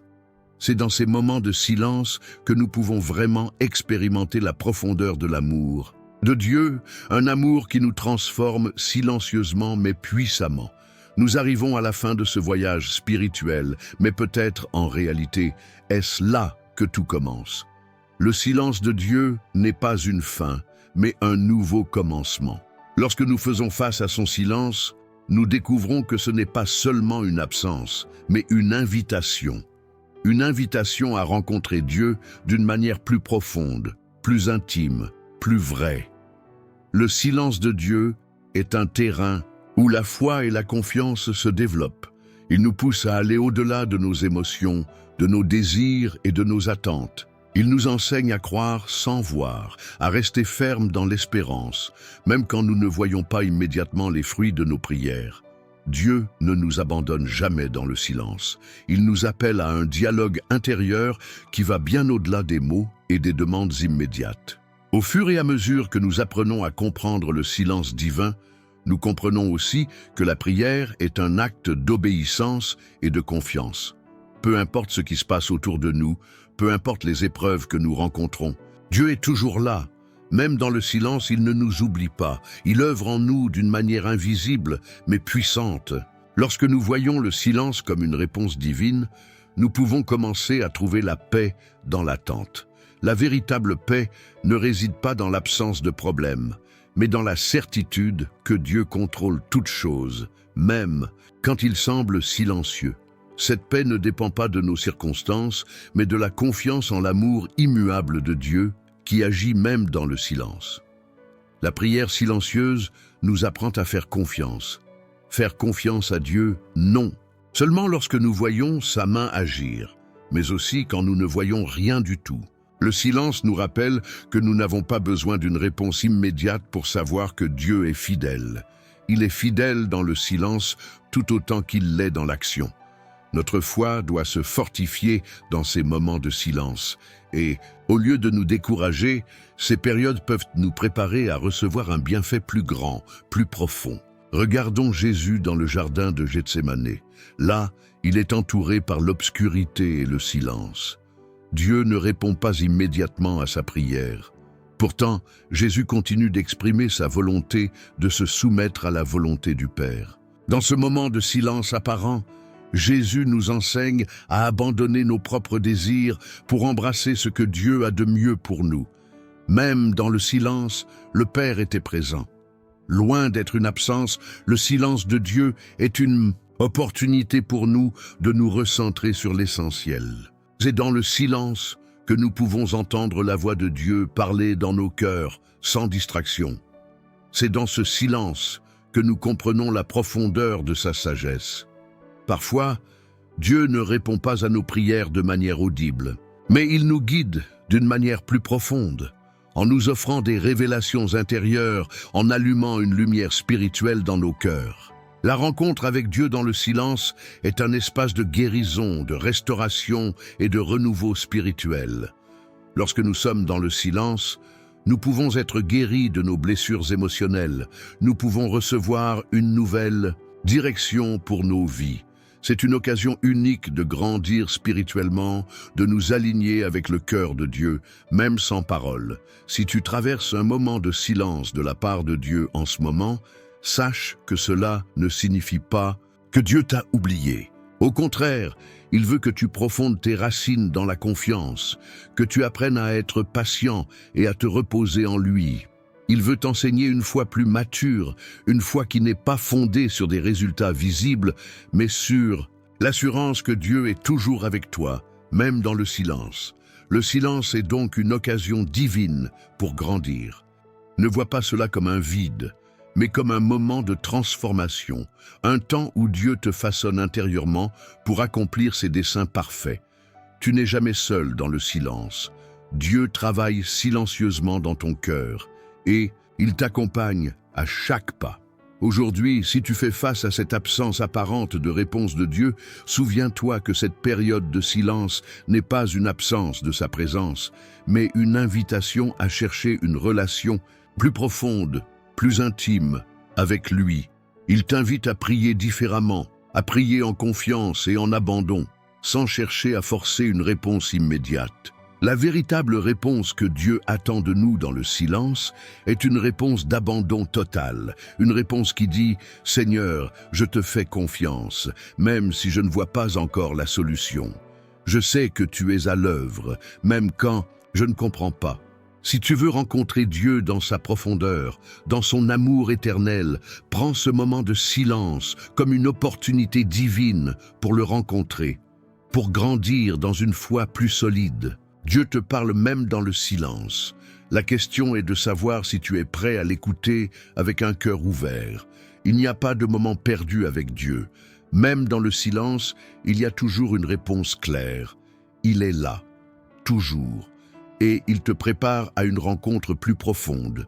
C'est dans ces moments de silence que nous pouvons vraiment expérimenter la profondeur de l'amour de Dieu, un amour qui nous transforme silencieusement mais puissamment. Nous arrivons à la fin de ce voyage spirituel, mais peut-être en réalité, est-ce là que tout commence. Le silence de Dieu n'est pas une fin, mais un nouveau commencement. Lorsque nous faisons face à son silence, nous découvrons que ce n'est pas seulement une absence, mais une invitation. Une invitation à rencontrer Dieu d'une manière plus profonde, plus intime, plus vraie. Le silence de Dieu est un terrain où la foi et la confiance se développent. Il nous pousse à aller au-delà de nos émotions, de nos désirs et de nos attentes. Il nous enseigne à croire sans voir, à rester ferme dans l'espérance, même quand nous ne voyons pas immédiatement les fruits de nos prières. Dieu ne nous abandonne jamais dans le silence. Il nous appelle à un dialogue intérieur qui va bien au-delà des mots et des demandes immédiates. Au fur et à mesure que nous apprenons à comprendre le silence divin, nous comprenons aussi que la prière est un acte d'obéissance et de confiance. Peu importe ce qui se passe autour de nous, peu importe les épreuves que nous rencontrons, Dieu est toujours là. Même dans le silence, il ne nous oublie pas. Il œuvre en nous d'une manière invisible, mais puissante. Lorsque nous voyons le silence comme une réponse divine, nous pouvons commencer à trouver la paix dans l'attente. La véritable paix ne réside pas dans l'absence de problèmes, mais dans la certitude que Dieu contrôle toutes choses, même quand il semble silencieux. Cette paix ne dépend pas de nos circonstances, mais de la confiance en l'amour immuable de Dieu qui agit même dans le silence. La prière silencieuse nous apprend à faire confiance. Faire confiance à Dieu, non, seulement lorsque nous voyons sa main agir, mais aussi quand nous ne voyons rien du tout. Le silence nous rappelle que nous n'avons pas besoin d'une réponse immédiate pour savoir que Dieu est fidèle. Il est fidèle dans le silence tout autant qu'il l'est dans l'action. Notre foi doit se fortifier dans ces moments de silence. Et, au lieu de nous décourager, ces périodes peuvent nous préparer à recevoir un bienfait plus grand, plus profond. Regardons Jésus dans le jardin de Gethsémane. Là, il est entouré par l'obscurité et le silence. Dieu ne répond pas immédiatement à sa prière. Pourtant, Jésus continue d'exprimer sa volonté de se soumettre à la volonté du Père. Dans ce moment de silence apparent, Jésus nous enseigne à abandonner nos propres désirs pour embrasser ce que Dieu a de mieux pour nous. Même dans le silence, le Père était présent. Loin d'être une absence, le silence de Dieu est une opportunité pour nous de nous recentrer sur l'essentiel. C'est dans le silence que nous pouvons entendre la voix de Dieu parler dans nos cœurs, sans distraction. C'est dans ce silence que nous comprenons la profondeur de sa sagesse. Parfois, Dieu ne répond pas à nos prières de manière audible, mais il nous guide d'une manière plus profonde, en nous offrant des révélations intérieures, en allumant une lumière spirituelle dans nos cœurs. La rencontre avec Dieu dans le silence est un espace de guérison, de restauration et de renouveau spirituel. Lorsque nous sommes dans le silence, nous pouvons être guéris de nos blessures émotionnelles. Nous pouvons recevoir une nouvelle direction pour nos vies. C'est une occasion unique de grandir spirituellement, de nous aligner avec le cœur de Dieu, même sans parole. Si tu traverses un moment de silence de la part de Dieu en ce moment, sache que cela ne signifie pas que Dieu t'a oublié. Au contraire, il veut que tu profondes tes racines dans la confiance, que tu apprennes à être patient et à te reposer en lui. Il veut t'enseigner une foi plus mature, une foi qui n'est pas fondée sur des résultats visibles, mais sur l'assurance que Dieu est toujours avec toi, même dans le silence. Le silence est donc une occasion divine pour grandir. Ne vois pas cela comme un vide, mais comme un moment de transformation, un temps où Dieu te façonne intérieurement pour accomplir ses desseins parfaits. Tu n'es jamais seul dans le silence. Dieu travaille silencieusement dans ton cœur et il t'accompagne à chaque pas. Aujourd'hui, si tu fais face à cette absence apparente de réponse de Dieu, souviens-toi que cette période de silence n'est pas une absence de sa présence, mais une invitation à chercher une relation plus profonde, plus intime avec lui. Il t'invite à prier différemment, à prier en confiance et en abandon, sans chercher à forcer une réponse immédiate. La véritable réponse que Dieu attend de nous dans le silence est une réponse d'abandon total, une réponse qui dit « Seigneur, je te fais confiance, même si je ne vois pas encore la solution. Je sais que tu es à l'œuvre, même quand je ne comprends pas. » Si tu veux rencontrer Dieu dans sa profondeur, dans son amour éternel, prends ce moment de silence comme une opportunité divine pour le rencontrer, pour grandir dans une foi plus solide. Dieu te parle même dans le silence. La question est de savoir si tu es prêt à l'écouter avec un cœur ouvert. Il n'y a pas de moment perdu avec Dieu. Même dans le silence, il y a toujours une réponse claire. Il est là, toujours. Et il te prépare à une rencontre plus profonde.